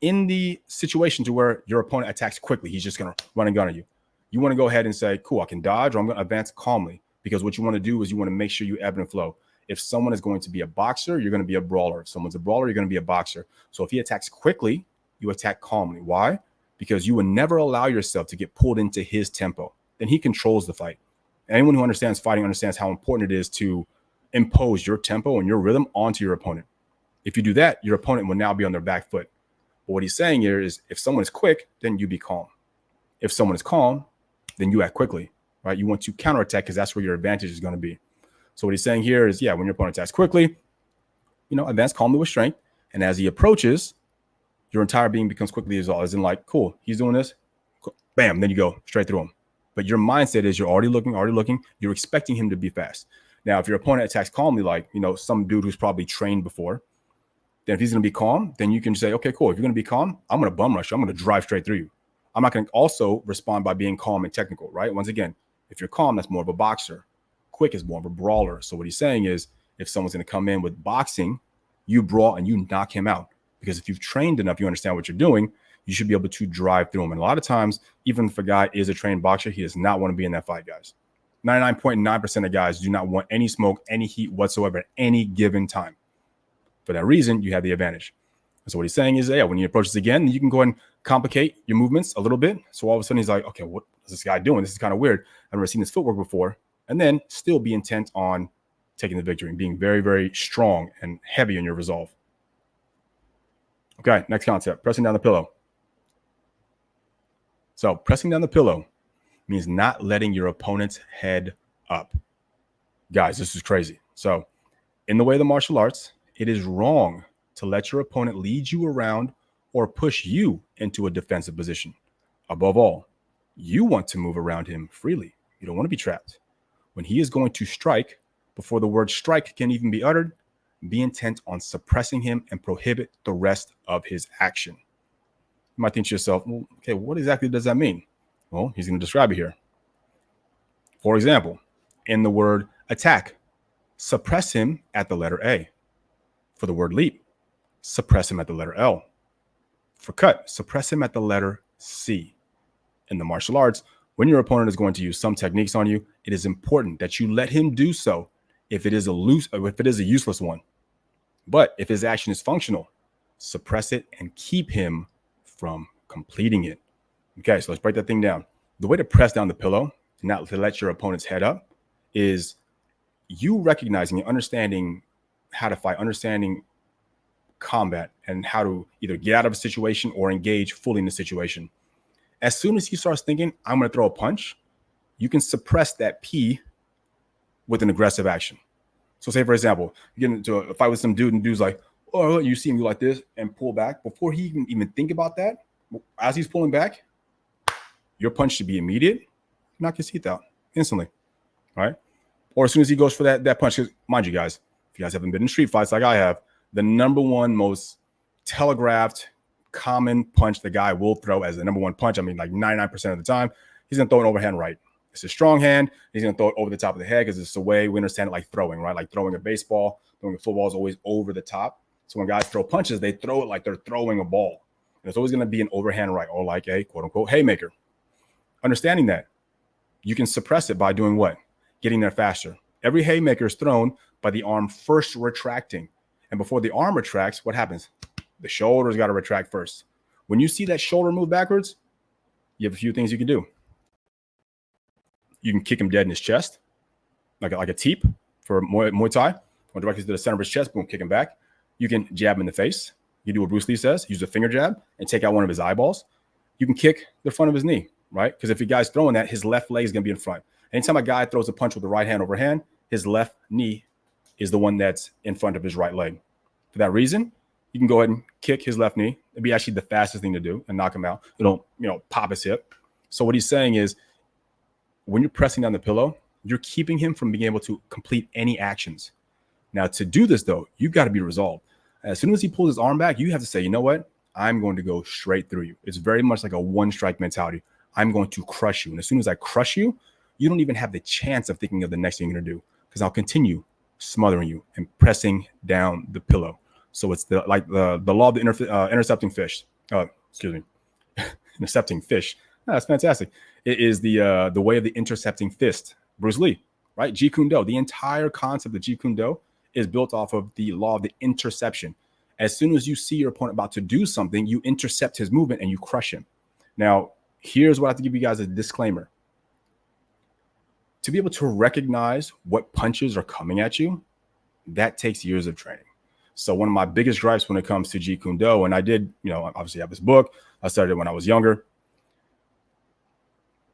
In the situation to where your opponent attacks quickly, he's just going to run and gun at you. You want to go ahead and say, cool, I can dodge, or I'm going to advance calmly, because what you want to do is you want to make sure you ebb and flow. If someone is going to be a boxer, you're going to be a brawler. If someone's a brawler, you're going to be a boxer. So if he attacks quickly, you attack calmly. Why? Because you would never allow yourself to get pulled into his tempo. Then he controls the fight. Anyone who understands fighting understands how important it is to impose your tempo and your rhythm onto your opponent. If you do that, your opponent will now be on their back foot. But what he's saying here is if someone is quick, then you be calm. If someone is calm, then you act quickly, right? You want to counterattack because that's where your advantage is going to be. So what he's saying here is, when your opponent attacks quickly, advance calmly with strength. And as he approaches, your entire being becomes quickly resolved. As in like, cool, he's doing this, cool. Bam, then you go straight through him. But your mindset is you're already looking, you're expecting him to be fast. Now, if your opponent attacks calmly, like, some dude who's probably trained before, then if he's going to be calm, then you can say, okay, cool. If you're going to be calm, I'm going to bum rush you. I'm going to drive straight through you. I'm not going to also respond by being calm and technical, right? Once again, if you're calm, that's more of a boxer. Quick is more of a brawler. So what he's saying is, if someone's going to come in with boxing, you brawl and you knock him out. Because if you've trained enough, you understand what you're doing, you should be able to drive through him. And a lot of times, even if a guy is a trained boxer, he does not want to be in that fight, guys. 99.9% of guys do not want any smoke, any heat whatsoever at any given time. For that reason, you have the advantage. And so what he's saying is, when he approaches again, you can go ahead and complicate your movements a little bit. So all of a sudden he's like, okay, what is this guy doing? This is kind of weird. I've never seen this footwork before. And then still be intent on taking the victory and being very, very strong and heavy in your resolve. Okay, next concept, pressing down the pillow. So pressing down the pillow means not letting your opponent's head up. Guys, this is crazy. So in the way of the martial arts, it is wrong to let your opponent lead you around or push you into a defensive position. Above all, you want to move around him freely. You don't want to be trapped. When he is going to strike, before the word strike can even be uttered, be intent on suppressing him and prohibit the rest of his action. You might think to yourself, well, okay, what exactly does that mean? Well, he's going to describe it here. For example, in the word attack, suppress him at the letter A. For the word leap, suppress him at the letter L. For cut, suppress him at the letter C. In the martial arts, when your opponent is going to use some techniques on you, it is important that you let him do so if it is a useless one. But if his action is functional, suppress it and keep him from completing it. Okay, so let's break that thing down. The way to press down the pillow, not to let your opponent's head up, is you recognizing and understanding how to fight, understanding combat, and how to either get out of a situation or engage fully in the situation. As soon as he starts thinking, I'm going to throw a punch, you can suppress that P with an aggressive action. So say, for example, you get into a fight with some dude and dude's like, oh, you see him do like this and pull back. Before he can even think about that, as he's pulling back, your punch should be immediate. Knock his teeth out instantly, right? Or as soon as he goes for that punch, mind you guys, if you guys haven't been in street fights like I have, the number one most telegraphed common punch the guy will throw as the number one punch, I mean like 99% of the time, he's going to throw an overhand right. It's a strong hand. He's going to throw it over the top of the head because it's the way we understand it, like throwing, right? Like throwing a baseball, throwing a football is always over the top. So when guys throw punches, they throw it like they're throwing a ball. And it's always going to be an overhand right or like a quote unquote haymaker. Understanding that, you can suppress it by doing what? Getting there faster. Every haymaker is thrown by the arm first retracting. And before the arm retracts, what happens? The shoulder's got to retract first. When you see that shoulder move backwards, you have a few things you can do. You can kick him dead in his chest, like a teep for Muay Thai, or directly to the center of his chest, boom, kick him back. You can jab him in the face. You do what Bruce Lee says, use a finger jab and take out one of his eyeballs. You can kick the front of his knee, right? Because if a guy's throwing that, his left leg is going to be in front. Anytime a guy throws a punch with the right hand overhand, his left knee is the one that's in front of his right leg. For that reason, you can go ahead and kick his left knee. It'd be actually the fastest thing to do and knock him out. It'll, pop his hip. So what he's saying is, when you're pressing down the pillow, you're keeping him from being able to complete any actions. Now, to do this, though, you've got to be resolved. As soon as he pulls his arm back, you have to say, you know what? I'm going to go straight through you. It's very much like a one-strike mentality. I'm going to crush you. And as soon as I crush you, you don't even have the chance of thinking of the next thing you're going to do, because I'll continue smothering you and pressing down the pillow. So it's the law of the intercepting fish. Intercepting fish. That's fantastic. It is the way of the intercepting fist. Bruce Lee, right? Jeet Kune Do. The entire concept of Jeet Kune Do is built off of the law of the interception. As soon as you see your opponent about to do something, you intercept his movement and you crush him. Now, here's what I have to give you guys a disclaimer. To be able to recognize what punches are coming at you, that takes years of training. So one of my biggest gripes when it comes to Jeet Kune Do, and I did, obviously have this book. I started it when I was younger.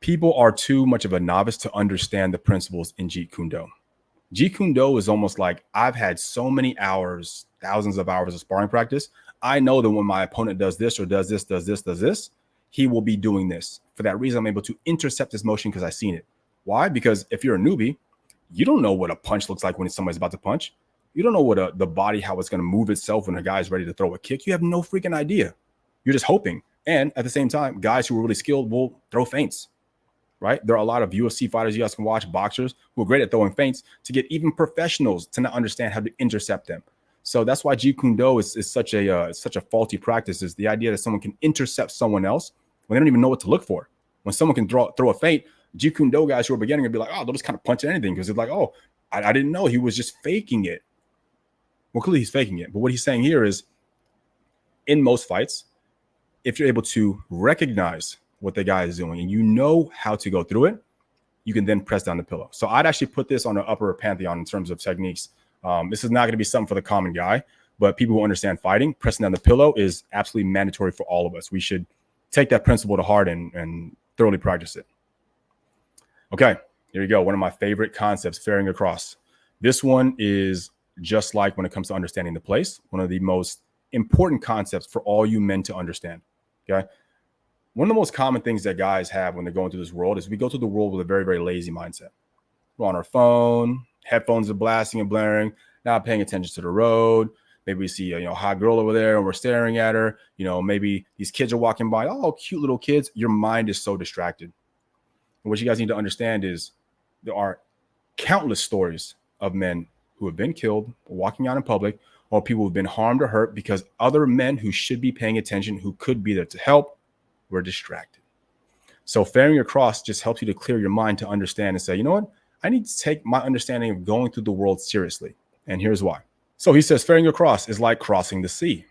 People are too much of a novice to understand the principles in Jeet Kune Do. Jeet Kune Do is almost like I've had so many hours, thousands of hours of sparring practice. I know that when my opponent does this or does this, he will be doing this. For that reason, I'm able to intercept this motion because I've seen it. Why? Because if you're a newbie, you don't know what a punch looks like when somebody's about to punch. You don't know what the body, how it's going to move itself when a guy's ready to throw a kick. You have no freaking idea. You're just hoping. And at the same time, guys who are really skilled will throw feints, right? There are a lot of UFC fighters you guys can watch, boxers who are great at throwing feints, to get even professionals to not understand how to intercept them. So that's why Jeet Kune Do is such a faulty practice, is the idea that someone can intercept someone else when they don't even know what to look for. When someone can throw a feint, Jeet Kune Do guys who are beginning will be like, oh, they'll just kind of punch at anything because it's like, oh, I didn't know he was just faking it. Well, clearly he's faking it. But what he's saying here is, in most fights, if you're able to recognize what the guy is doing and you know how to go through it, you can then press down the pillow. So I'd actually put this on the upper pantheon in terms of techniques. This is not going to be something for the common guy, but people who understand fighting, pressing down the pillow is absolutely mandatory for all of us. We should take that principle to heart and thoroughly practice it. Okay, here you go. One of my favorite concepts, ferrying across. This one is just like when it comes to understanding the place, one of the most important concepts for all you men to understand. Okay. One of the most common things that guys have when they're going through this world is we go through the world with a very, very lazy mindset. We're on our phone, headphones are blasting and blaring, not paying attention to the road. Maybe we see a hot girl over there and we're staring at her. Maybe these kids are walking by. Oh, cute little kids. Your mind is so distracted. And what you guys need to understand is there are countless stories of men who have been killed walking out in public, or people who've been harmed or hurt because other men who should be paying attention, who could be there to help, were distracted. So ferrying across just helps you to clear your mind to understand and say, you know what? I need to take my understanding of going through the world seriously. And here's why. So he says ferrying across is like crossing the sea.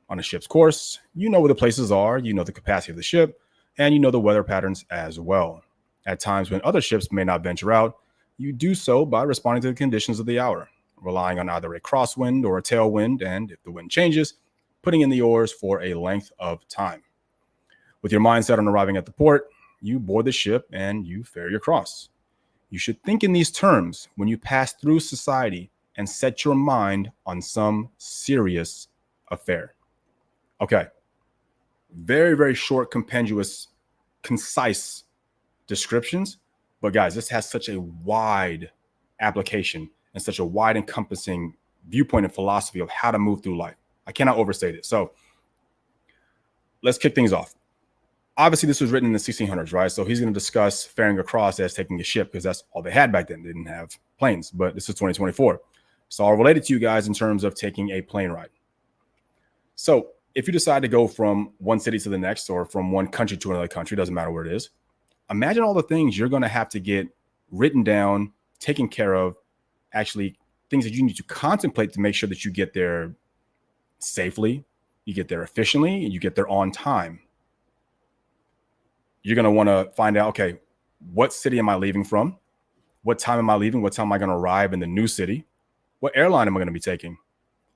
On a ship's course, you know where the places are, you know the capacity of the ship, and you know the weather patterns as well. At times when other ships may not venture out, you do so by responding to the conditions of the hour, relying on either a crosswind or a tailwind, and if the wind changes, putting in the oars for a length of time. With your mindset on arriving at the port, you board the ship and you ferry across. You should think in these terms when you pass through society and set your mind on some serious affair. Okay. Very, very short, compendious, concise descriptions. But guys, this has such a wide application and such a wide encompassing viewpoint and philosophy of how to move through life. I cannot overstate it. So let's kick things off. Obviously, this was written in the 1600s, right? So he's going to discuss ferrying across as taking a ship because that's all they had back then. They didn't have planes, but this is 2024. So I'll relate it to you guys in terms of taking a plane ride. So if you decide to go from one city to the next or from one country to another country, doesn't matter where it is, imagine all the things you're going to have to get written down, taken care of, actually things that you need to contemplate to make sure that you get there safely, you get there efficiently, and you get there on time. You're going to want to find out, okay, what city am I leaving from? What time am I leaving? What time am I going to arrive in the new city? What airline am I going to be taking?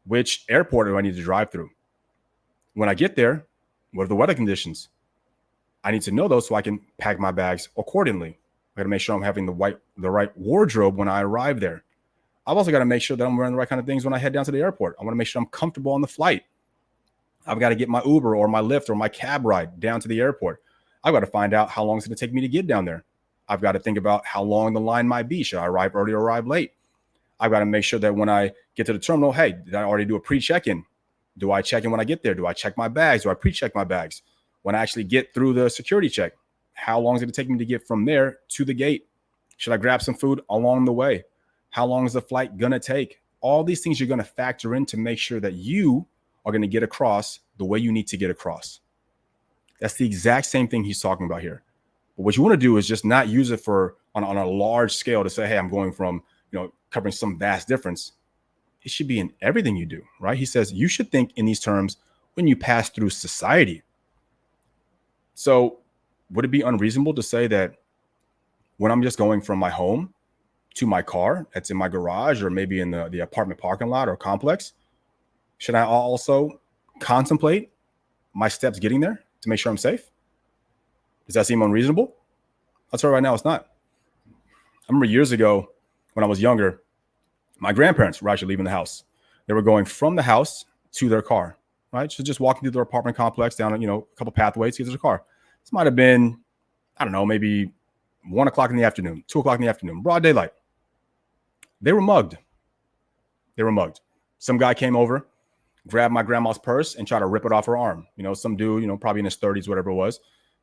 Which airport do I need to drive through? When I get there, what are the weather conditions? I need to know those so I can pack my bags accordingly. I got to make sure I'm having the right wardrobe when I arrive there. I've also got to make sure that I'm wearing the right kind of things when I head down to the airport. I want to make sure I'm comfortable on the flight. I've got to get my Uber or my Lyft or my cab ride down to the airport. I've got to find out how long it's going to take me to get down there. I've got to think about how long the line might be. Should I arrive early or arrive late? I've got to make sure that when I get to the terminal, hey, did I already do a pre-check-in? Do I check in when I get there? Do I check my bags? Do I pre-check my bags? When I actually get through the security check, how long is it going to take me to get from there to the gate? Should I grab some food along the way? How long is the flight going to take? All these things you're going to factor in to make sure that you are going to get across the way you need to get across. That's the exact same thing he's talking about here. But what you want to do is just not use it for on a large scale to say, hey, I'm going from, covering some vast difference. It should be in everything you do, right? He says you should think in these terms when you pass through society. So would it be unreasonable to say that when I'm just going from my home to my car that's in my garage or maybe in the apartment parking lot or complex, should I also contemplate my steps getting there to make sure I'm safe? Does that seem unreasonable? I'll tell you right now, it's not. I remember years ago when I was younger, my grandparents were actually leaving the house. They were going from the house to their car, right? So just walking through their apartment complex down, a couple pathways to get to their car. This might have been, I don't know, maybe 1 o'clock in the afternoon, 2 o'clock in the afternoon, broad daylight. They were mugged. Some guy came over, grabbed my grandma's purse and tried to rip it off her arm. Some dude, probably in his 30s, whatever it was,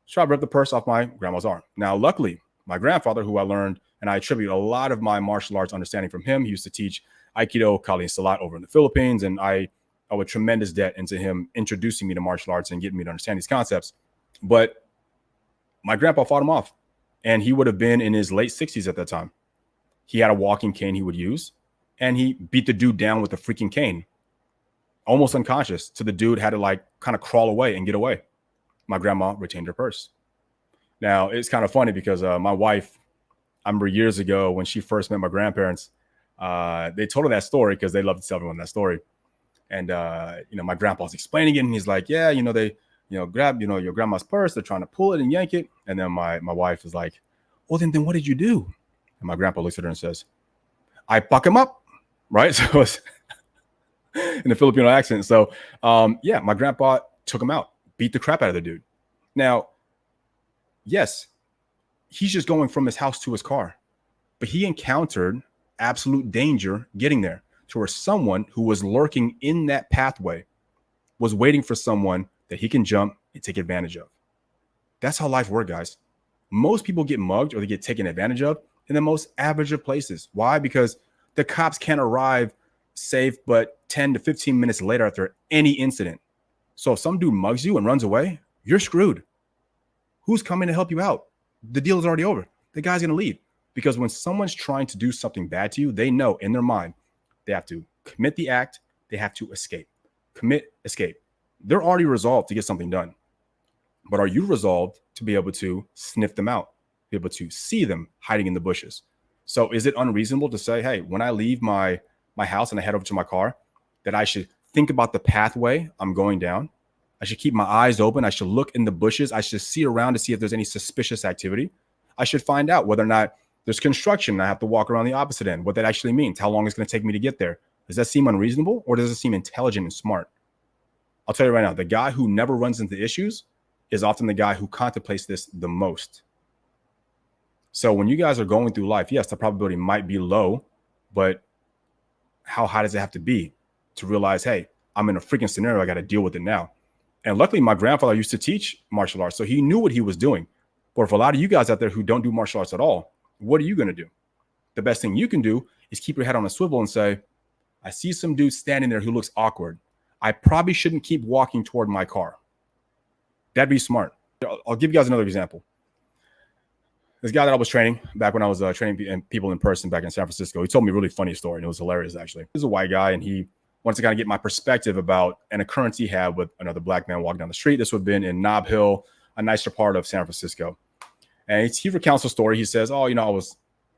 tried to rip the purse off my grandma's arm. Now, luckily, my grandfather, who I learned, and I attribute a lot of my martial arts understanding from him. He used to teach Aikido, Kali, and Salat over in the Philippines, and I owe a tremendous debt into him introducing me to martial arts and getting me to understand these concepts. But my grandpa fought him off, and he would have been in his late 60s at that time. He had a walking cane he would use, and he beat the dude down with a freaking cane, almost unconscious, so the dude had to kind of crawl away and get away. My grandma retained her purse. Now, it's kind of funny because my wife, I remember years ago when she first met my grandparents, they told her that story because they love to tell everyone that story. And, my grandpa's explaining it, and he's like, yeah, they, grab, your grandma's purse. They're trying to pull it and yank it. And then my wife is like, well, then what did you do? And my grandpa looks at her and says, I buck him up, right? So it's in the Filipino accent. So, my grandpa took him out, beat the crap out of the dude. Now, yes, he's just going from his house to his car, but he encountered absolute danger getting there, to where someone who was lurking in that pathway was waiting for someone that he can jump and take advantage of. That's how life works, guys. Most people get mugged or they get taken advantage of in the most average of places. Why? Because the cops can't arrive safe but 10 to 15 minutes later after any incident. So if some dude mugs you and runs away, you're screwed. Who's coming to help you out? The deal is already over. The guy's going to leave. Because when someone's trying to do something bad to you, they know in their mind they have to commit the act. They have to escape. Commit, escape. They're already resolved to get something done. But are you resolved to be able to sniff them out, be able to see them hiding in the bushes? So is it unreasonable to say, hey, when I leave my house and I head over to my car, that I should think about the pathway I'm going down? I should keep my eyes open. I should look in the bushes. I should see around to see if there's any suspicious activity. I should find out whether or not there's construction and I have to walk around the opposite end, what that actually means, how long it's going to take me to get there. Does that seem unreasonable, or does it seem intelligent and smart? I'll tell you right now, the guy who never runs into issues is often the guy who contemplates this the most. So when you guys are going through life, yes, the probability might be low, but how high does it have to be to realize, hey, I'm in a freaking scenario, I got to deal with it now? And luckily, my grandfather used to teach martial arts, so he knew what he was doing. But for a lot of you guys out there who don't do martial arts at all, what are you going to do? The best thing you can do is keep your head on a swivel and say, I see some dude standing there who looks awkward. I probably shouldn't keep walking toward my car. That'd be smart. I'll give you guys another example. This guy that I was training back when I was training people in person back in San Francisco, he told me a really funny story, and it was hilarious, actually. He was a white guy, and he wanted to kind of get my perspective about an occurrence he had with another black man walking down the street. This would have been in Nob Hill, a nicer part of San Francisco. And he recounts the story. He says, I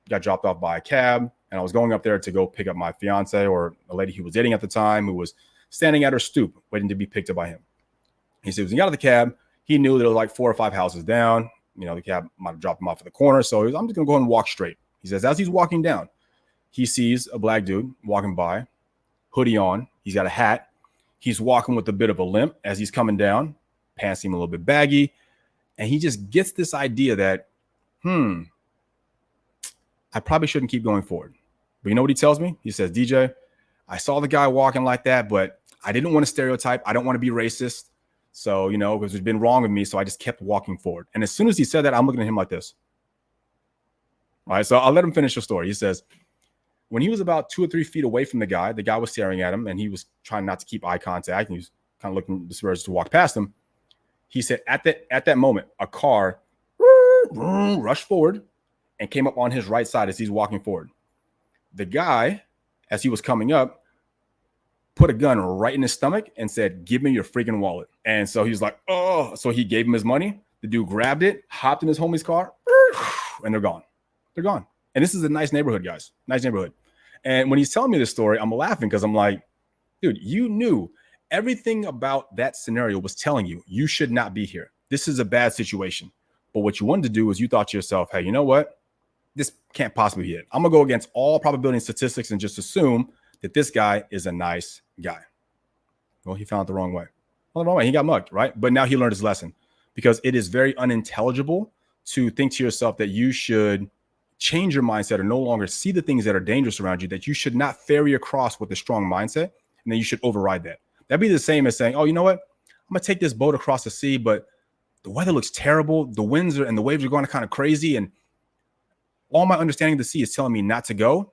got dropped off by a cab, and I was going up there to go pick up my fiance, or a lady he was dating at the time, who was standing at her stoop waiting to be picked up by him. He said when he got out of the cab, he knew there were like 4 or 5 houses down. The cab might have dropped him off at the corner. So I'm just going to go ahead and walk straight. He says, as he's walking down, he sees a black dude walking by, hoodie on. He's got a hat. He's walking with a bit of a limp as he's coming down. Pants seem a little bit baggy. And he just gets this idea that, I probably shouldn't keep going forward. But you know what he tells me? He says, DJ, I saw the guy walking like that, but I didn't want to stereotype. I don't want to be racist. So, because it's been wrong with me. So I just kept walking forward. And as soon as he said that, I'm looking at him like this. All right. So I'll let him finish the story. He says, when he was about 2 or 3 feet away from the guy was staring at him, and he was trying not to keep eye contact. And he was kind of looking discouraged to walk past him. He said at that moment, a car rushed forward and came up on his right side as he's walking forward. The guy, as he was coming up, put a gun right in his stomach and said, give me your freaking wallet. And so he was like, oh, so he gave him his money. The dude grabbed it, hopped in his homie's car, and they're gone. They're gone. And this is a nice neighborhood, guys. Nice neighborhood. And when he's telling me this story, I'm laughing because I'm like, dude, you knew everything about that scenario was telling you, you should not be here. This is a bad situation. But what you wanted to do is you thought to yourself, hey, you know what? This can't possibly be it. I'm going to go against all probability and statistics and just assume that this guy is a nice guy. Well, he found it the wrong way. Well, the wrong way. He got mugged, right? But now he learned his lesson, because it is very unintelligible to think to yourself that you should change your mindset or no longer see the things that are dangerous around you, that you should not ferry across with a strong mindset, and then you should override that. That'd be the same as saying, oh, you know what? I'm going to take this boat across the sea, but the weather looks terrible. The winds and the waves are going kind of crazy. And all my understanding of the sea is telling me not to go.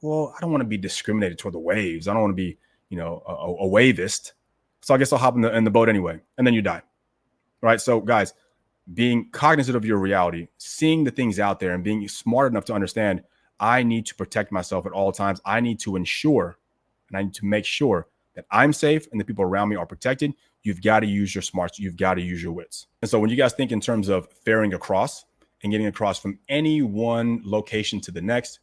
Well, I don't want to be discriminated toward the waves. I don't want to be, a wavist. So I guess I'll hop in the boat anyway. And then you die. Right. So guys, being cognizant of your reality, seeing the things out there and being smart enough to understand, I need to protect myself at all times. I need to ensure and I need to make sure that I'm safe and the people around me are protected. You've got to use your smarts. You've got to use your wits. And so when you guys think in terms of ferrying across and getting across from any one location to the next,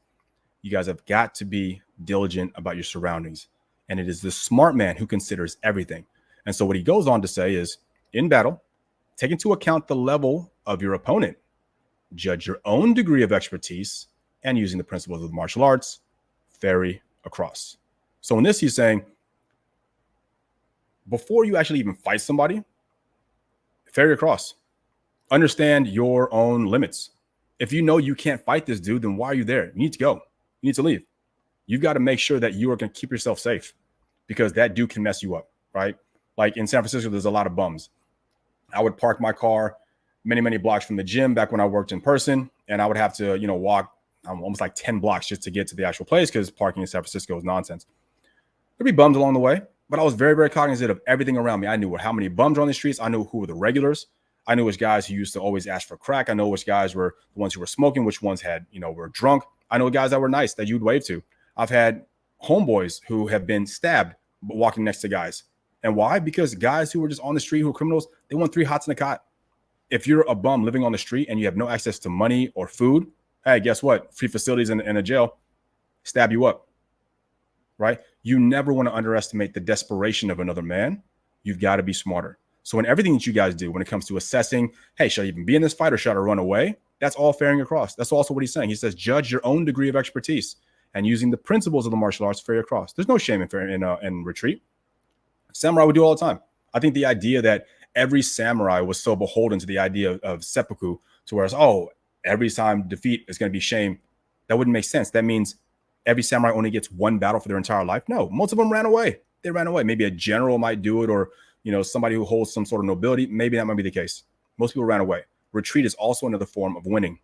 you guys have got to be diligent about your surroundings. And it is the smart man who considers everything. And so what he goes on to say is, in battle, take into account the level of your opponent, judge your own degree of expertise, and using the principles of the martial arts, ferry across. So in this, he's saying, before you actually even fight somebody, ferry across. Understand your own limits. If you know you can't fight this dude, then why are you there? You need to go. You need to leave. You've got to make sure that you are going to keep yourself safe, because that dude can mess you up, right? Like in San Francisco, there's a lot of bums. I would park my car many, many blocks from the gym back when I worked in person, and I would have to, walk almost like 10 blocks just to get to the actual place, because parking in San Francisco is nonsense. There'd be bums along the way, but I was very, very cognizant of everything around me. I knew how many bums were on the streets. I knew who were the regulars. I knew which guys who used to always ask for crack. I know which guys were the ones who were smoking, which ones had, were drunk. I know guys that were nice that you'd wave to. I've had homeboys who have been stabbed walking next to guys. And why? Because guys who were just on the street, who were criminals, they want 3 hots in a cot. If you're a bum living on the street and you have no access to money or food, hey, guess what? Free facilities in a jail, stab you up, right? You never want to underestimate the desperation of another man. You've got to be smarter. So in everything that you guys do, when it comes to assessing, hey, should I even be in this fight or should I run away? That's all ferrying across. That's also what he's saying. He says, judge your own degree of expertise and using the principles of the martial arts, ferry across. There's no shame in retreat. Samurai would do all the time. I think the idea that every samurai was so beholden to the idea of seppuku, to whereas, every time defeat is going to be shame, that wouldn't make sense. That means every samurai only gets one battle for their entire life. No, most of them ran away. They ran away. Maybe a general might do it, or somebody who holds some sort of nobility. Maybe that might be the case. Most people ran away. Retreat is also another form of winning.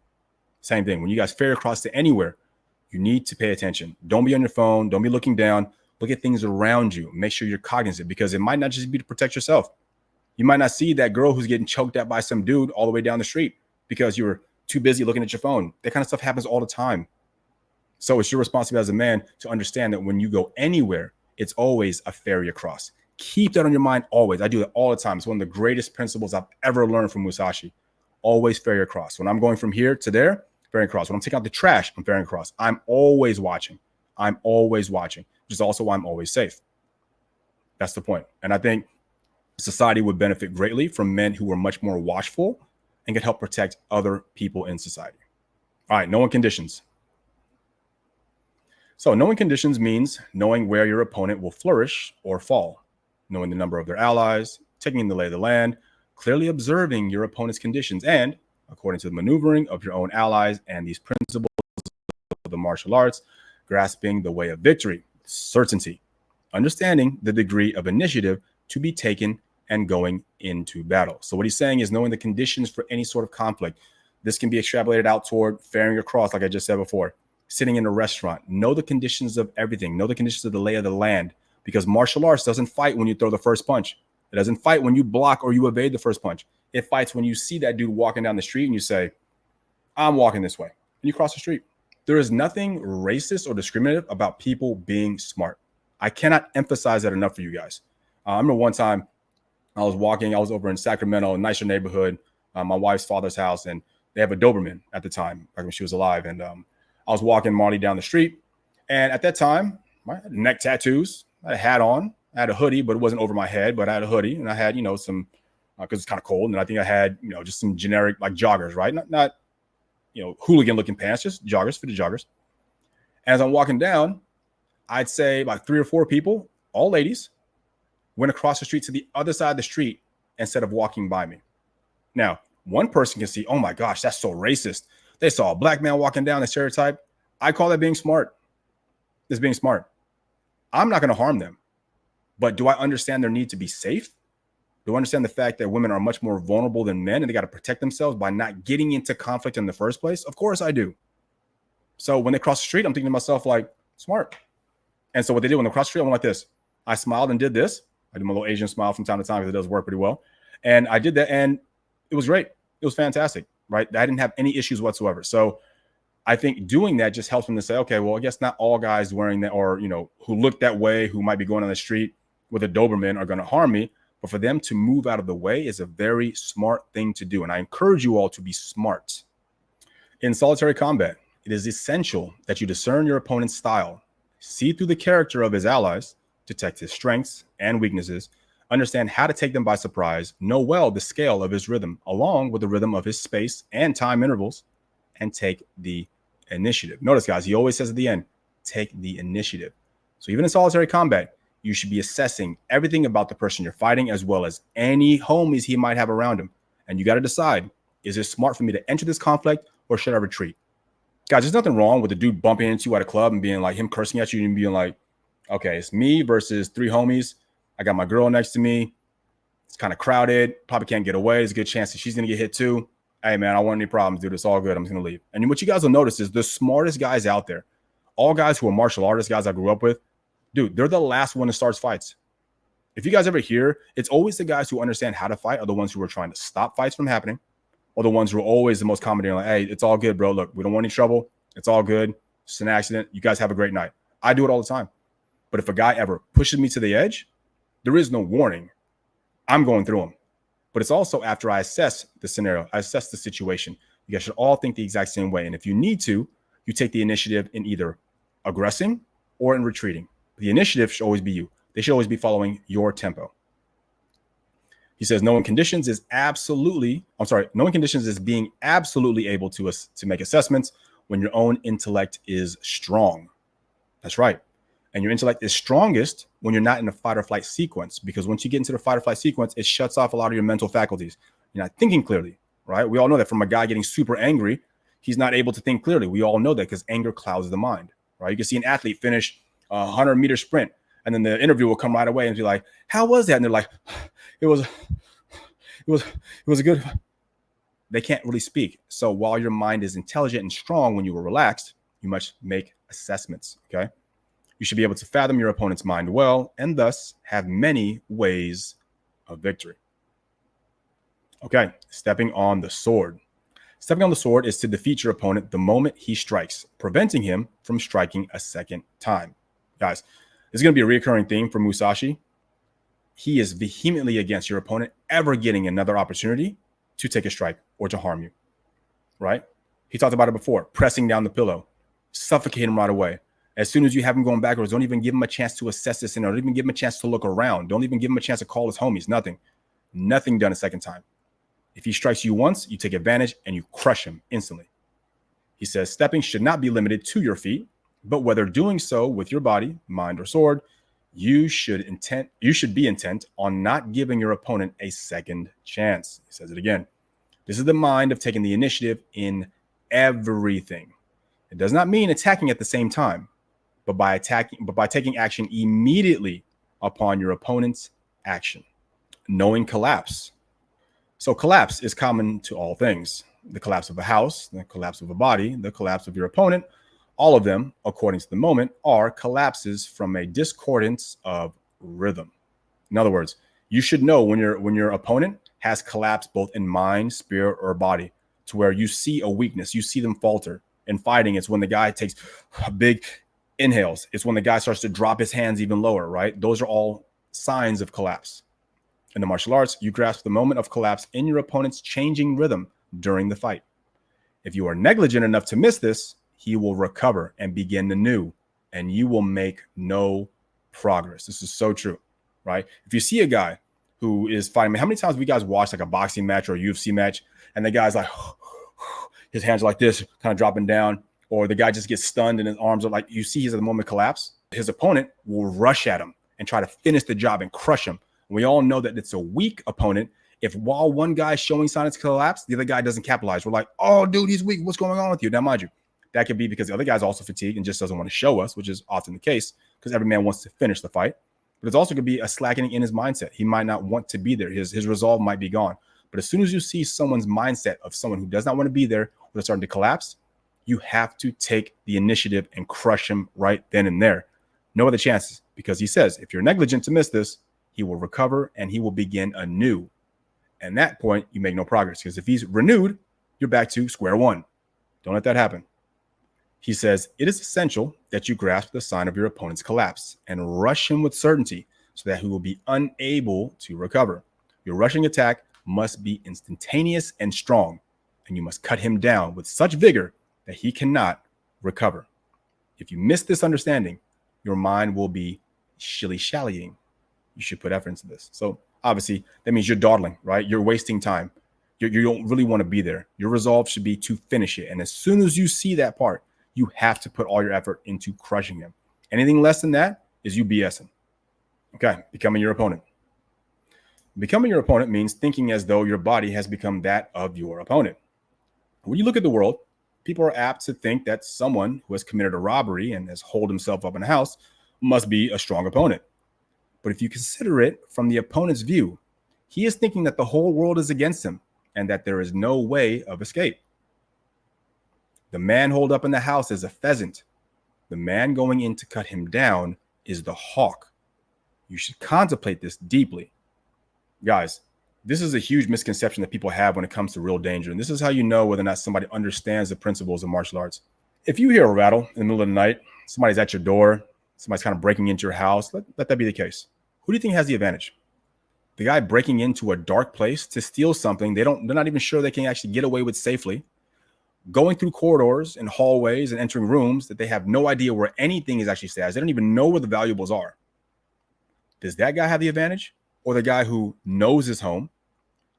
Same thing. When you guys ferry across to anywhere, you need to pay attention. Don't be on your phone. Don't be looking down. Look at things around you. Make sure you're cognizant, because it might not just be to protect yourself. You might not see that girl who's getting choked at by some dude all the way down the street because you were too busy looking at your phone. That kind of stuff happens all the time. So it's your responsibility as a man to understand that when you go anywhere, it's always a ferry across. Keep that on your mind always. I do that all the time. It's one of the greatest principles I've ever learned from Musashi. Always ferry across. When I'm going from here to there, ferrying across. When I'm taking out the trash, I'm ferrying across. I'm always watching. Which is also why I'm always safe. That's the point. And I think society would benefit greatly from men who were much more watchful and could help protect other people in society. All right, knowing conditions. So knowing conditions means knowing where your opponent will flourish or fall, knowing the number of their allies, taking in the lay of the land, clearly observing your opponent's conditions, and according to the maneuvering of your own allies and these principles of the martial arts, grasping the way of victory, certainty, understanding the degree of initiative to be taken and going into battle. So what he's saying is knowing the conditions for any sort of conflict. This can be extrapolated out toward ferrying across, like I just said before, sitting in a restaurant. Know the conditions of everything. Know the conditions of the lay of the land, because martial arts doesn't fight when you throw the first punch. It doesn't fight when you block or you evade the first punch. It fights when you see that dude walking down the street and you say, I'm walking this way, and you cross the street. There is nothing racist or discriminative about people being smart. I cannot emphasize that enough for you guys. I remember one time I was over in Sacramento, a nicer neighborhood, my wife's father's house, and they have a Doberman at the time, back when she was alive. And I was walking Marty down the street. And at that time, I had neck tattoos. I had a hat on. I had a hoodie, but it wasn't over my head, but I had a hoodie. And I had, some because it's kind of cold. And I think I had, just some generic like joggers, right? Not hooligan looking pants, just joggers, fitted joggers. And as I'm walking down, I'd say about 3 or 4 people, all ladies, went across the street to the other side of the street instead of walking by me. Now, one person can see, oh my gosh, that's so racist. They saw a black man walking down, the stereotype. I call that being smart. It's being smart. I'm not going to harm them. But do I understand their need to be safe? Do I understand the fact that women are much more vulnerable than men and they got to protect themselves by not getting into conflict in the first place? Of course I do. So when they cross the street, I'm thinking to myself, like, smart. And so what they did when they crossed the street, I went like this. I smiled and did this. I do my little Asian smile from time to time because it does work pretty well. And I did that and it was great. It was fantastic, right? I didn't have any issues whatsoever. So I think doing that just helps them to say, okay, well, I guess not all guys wearing that or, who look that way, who might be going on the street with a Doberman are going to harm me. But for them to move out of the way is a very smart thing to do. And I encourage you all to be smart. In solitary combat, it is essential that you discern your opponent's style, see through the character of his allies, detect his strengths and weaknesses, understand how to take them by surprise, know well the scale of his rhythm, along with the rhythm of his space and time intervals, and take the initiative. Notice, guys, he always says at the end, take the initiative. So even in solitary combat, you should be assessing everything about the person you're fighting, as well as any homies he might have around him. And you got to decide, is it smart for me to enter this conflict or should I retreat? Guys, there's nothing wrong with the dude bumping into you at a club and being like him cursing at you and being like, okay, it's me versus 3 homies. I got my girl next to me. It's kind of crowded. Probably can't get away. There's a good chance that she's going to get hit too. Hey, man, I don't want any problems, dude. It's all good. I'm just going to leave. And what you guys will notice is the smartest guys out there, all guys who are martial artists, guys I grew up with, dude, they're the last one to start fights. If you guys ever hear, it's always the guys who understand how to fight are the ones who are trying to stop fights from happening, or the ones who are always the most accommodating, like, hey, it's all good, bro. Look, we don't want any trouble. It's all good. It's an accident. You guys have a great night. I do it all the time. But if a guy ever pushes me to the edge, there is no warning. I'm going through him. But it's also after I assess the scenario, I assess the situation. You guys should all think the exact same way. And if you need to, you take the initiative in either aggressing or in retreating. The initiative should always be you. They should always be following your tempo. He says, knowing conditions is being absolutely able to make assessments when your own intellect is strong. That's right. And your intellect is strongest when you're not in a fight or flight sequence, because once you get into the fight or flight sequence, it shuts off a lot of your mental faculties. You're not thinking clearly, right? We all know that from a guy getting super angry, he's not able to think clearly. We all know that because anger clouds the mind, right? You can see an athlete finish a 100-meter sprint, and then the interview will come right away and be like, how was that? And they're like, it was a good. They can't really speak. So while your mind is intelligent and strong when you are relaxed, you must make assessments, okay? You should be able to fathom your opponent's mind well and thus have many ways of victory. Okay, stepping on the sword. Stepping on the sword is to defeat your opponent the moment he strikes, preventing him from striking a second time. Guys, this is going to be a recurring theme for Musashi. He is vehemently against your opponent ever getting another opportunity to take a strike or to harm you, right? He talked about it before, pressing down the pillow, suffocate him right away. As soon as you have him going backwards, don't even give him a chance to assess this and don't even give him a chance to look around. Don't even give him a chance to call his homies. Nothing done a second time. If he strikes you once, you take advantage and you crush him instantly. He says stepping should not be limited to your feet, but whether doing so with your body, mind, or sword, you should be intent on not giving your opponent a second chance. He says it again. This is the mind of taking the initiative in everything. It does not mean attacking at the same time, but by taking action immediately upon your opponent's action. Knowing collapse. So collapse is common to all things. The collapse of a house, the collapse of a body, the collapse of your opponent, all of them, according to the moment, are collapses from a discordance of rhythm. In other words, you should know when your opponent has collapsed both in mind, spirit, or body, to where you see a weakness, you see them falter. In fighting, it's when the guy takes big inhales. It's when the guy starts to drop his hands even lower, right? Those are all signs of collapse. In the martial arts, you grasp the moment of collapse in your opponent's changing rhythm during the fight. If you are negligent enough to miss this, he will recover and begin anew, and you will make no progress. This is so true, right? If you see a guy who is fighting. How many times have you guys watched like a boxing match or a UFC match, and the guy's like, his hands are like this, kind of dropping down, or the guy just gets stunned and his arms are like, you see he's at the moment collapse. His opponent will rush at him and try to finish the job and crush him. We all know that it's a weak opponent. If while one guy is showing signs of collapse, the other guy doesn't capitalize. We're like, oh, dude, he's weak. What's going on with you? Now, mind you, that could be because the other guy's also fatigued and just doesn't want to show us, which is often the case because every man wants to finish the fight. But it's also going to be a slackening in his mindset. He might not want to be there. His resolve might be gone. But as soon as you see someone's mindset of someone who does not want to be there, or they're starting to collapse, you have to take the initiative and crush him right then and there. No other chances, because he says, if you're negligent to miss this, he will recover and he will begin anew. And at that point, you make no progress, because if he's renewed, you're back to square one. Don't let that happen. He says, it is essential that you grasp the sign of your opponent's collapse and rush him with certainty so that he will be unable to recover. Your rushing attack must be instantaneous and strong, and you must cut him down with such vigor that he cannot recover. If you miss this understanding, your mind will be shilly-shallying. You should put effort into this. So obviously, that means you're dawdling, right? You're wasting time. You don't really want to be there. Your resolve should be to finish it. And as soon as you see that part, you have to put all your effort into crushing him. Anything less than that is you BSing. Okay, becoming your opponent. Becoming your opponent means thinking as though your body has become that of your opponent. When you look at the world, people are apt to think that someone who has committed a robbery and has holed himself up in a house must be a strong opponent. But if you consider it from the opponent's view, he is thinking that the whole world is against him and that there is no way of escape. The man holed up in the house is a pheasant. The man going in to cut him down is the hawk. You should contemplate this deeply. Guys, this is a huge misconception that people have when it comes to real danger. And this is how you know whether or not somebody understands the principles of martial arts. If you hear a rattle in the middle of the night, somebody's at your door, somebody's kind of breaking into your house, let that be the case. Who do you think has the advantage? The guy breaking into a dark place to steal something they're not even sure they can actually get away with safely, going through corridors and hallways and entering rooms that they have no idea where anything is actually stashed. They don't even know where the valuables are. Does that guy have the advantage? Or the guy who knows his home,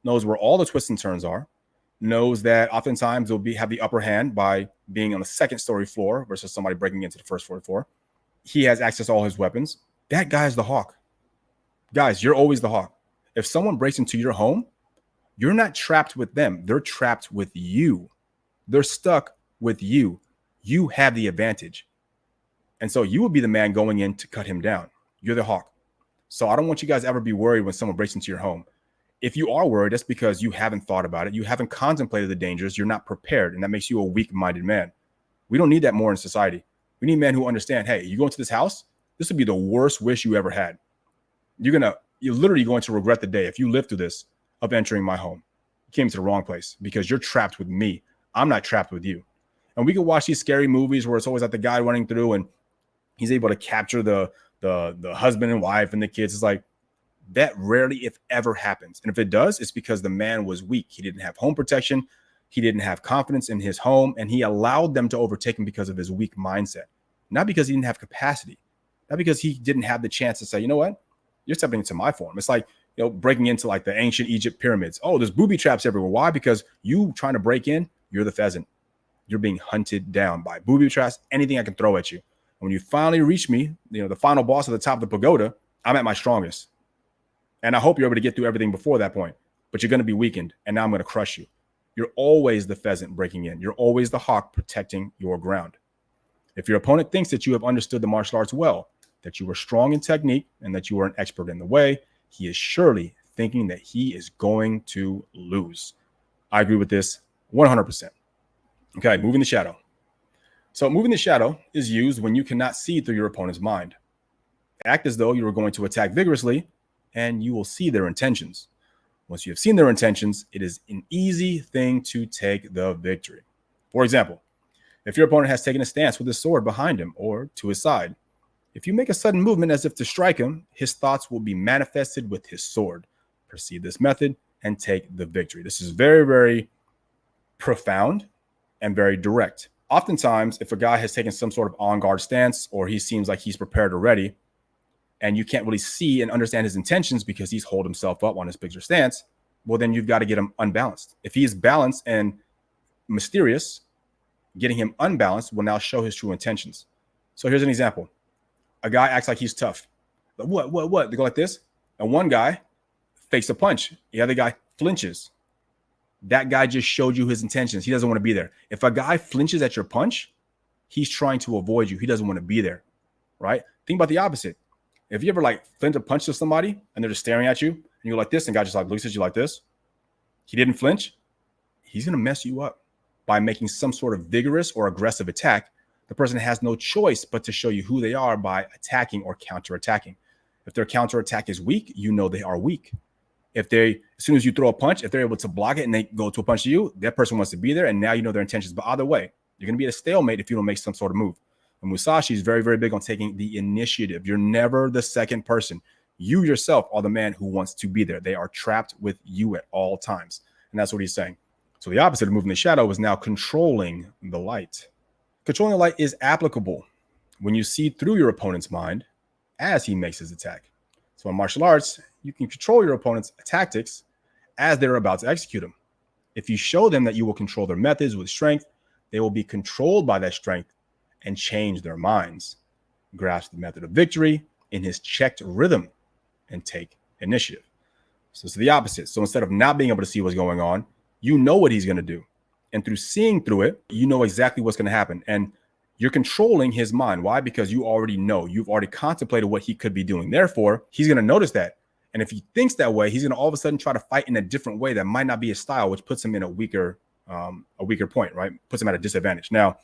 knows where all the twists and turns are, knows that oftentimes they'll have the upper hand by being on the second story floor versus somebody breaking into the first floor. He has access to all his weapons. That guy's the hawk. Guys, you're always the hawk. If someone breaks into your home, you're not trapped with them. They're trapped with you. They're stuck with you. You have the advantage. And so you will be the man going in to cut him down. You're the hawk. So I don't want you guys ever be worried when someone breaks into your home. If you are worried, that's because you haven't thought about it. You haven't contemplated the dangers. You're not prepared. And that makes you a weak-minded man. We don't need that more in society. We need men who understand, hey, you go into this house, this would be the worst wish you ever had. You're literally going to regret the day if you live through this of entering my home. You came to the wrong place because you're trapped with me. I'm not trapped with you. And we can watch these scary movies where it's always like the guy running through and he's able to capture the husband and wife and the kids. It's like that rarely, if ever, happens. And if it does, it's because the man was weak. He didn't have home protection. He didn't have confidence in his home, and he allowed them to overtake him because of his weak mindset, not because he didn't have capacity, not because he didn't have the chance to say, you know what, you're stepping into my form. It's like, breaking into like the ancient Egypt pyramids. Oh, there's booby traps everywhere. Why? Because you trying to break in, you're the pheasant. You're being hunted down by booby traps, anything I can throw at you. And when you finally reach me, the final boss at the top of the pagoda, I'm at my strongest. And I hope you're able to get through everything before that point, but you're going to be weakened. And now I'm going to crush you. You're always the pheasant breaking in. You're always the hawk protecting your ground. If your opponent thinks that you have understood the martial arts well, that you are strong in technique, and that you are an expert in the way, he is surely thinking that he is going to lose. I agree with this 100%. Okay, moving the shadow. So moving the shadow is used when you cannot see through your opponent's mind. Act as though you are going to attack vigorously, and you will see their intentions. Once you have seen their intentions, it is an easy thing to take the victory. For example, if your opponent has taken a stance with his sword behind him or to his side, if you make a sudden movement as if to strike him, his thoughts will be manifested with his sword. Proceed this method and take the victory. This is very, very profound and very direct. Oftentimes, if a guy has taken some sort of on-guard stance or he seems like he's prepared already, and you can't really see and understand his intentions because he's holding himself up on his picture stance, well, then you've got to get him unbalanced. If he is balanced and mysterious, getting him unbalanced will now show his true intentions. So here's an example. A guy acts like he's tough. But what? They go like this. And one guy fakes a punch. The other guy flinches. That guy just showed you his intentions. He doesn't want to be there. If a guy flinches at your punch, he's trying to avoid you. He doesn't want to be there, right? Think about the opposite. If you ever like flint a punch to somebody and they're just staring at you and you're like this and guy just like looks at you like this, he didn't flinch, he's going to mess you up by making some sort of vigorous or aggressive attack. The person has no choice but to show you who they are by attacking or counterattacking. If their counterattack is weak, you know they are weak. If as soon as you throw a punch, if they're able to block it and they go to a punch to you, that person wants to be there and now you know their intentions. But either way, you're going to be at a stalemate if you don't make some sort of move. And Musashi is very, very big on taking the initiative. You're never the second person. You yourself are the man who wants to be there. They are trapped with you at all times. And that's what he's saying. So the opposite of moving the shadow is now controlling the light. Controlling the light is applicable when you see through your opponent's mind as he makes his attack. So in martial arts, you can control your opponent's tactics as they're about to execute them. If you show them that you will control their methods with strength, they will be controlled by that strength and change their minds, grasp the method of victory in his checked rhythm, and take initiative. So it's the opposite. So instead of not being able to see what's going on, you know what he's going to do. And through seeing through it, you know exactly what's going to happen. And you're controlling his mind. Why? Because you already know. You've already contemplated what he could be doing. Therefore, he's going to notice that. And if he thinks that way, he's going to all of a sudden try to fight in a different way that might not be his style, which puts him in a weaker point, right? Puts him at a disadvantage. Now,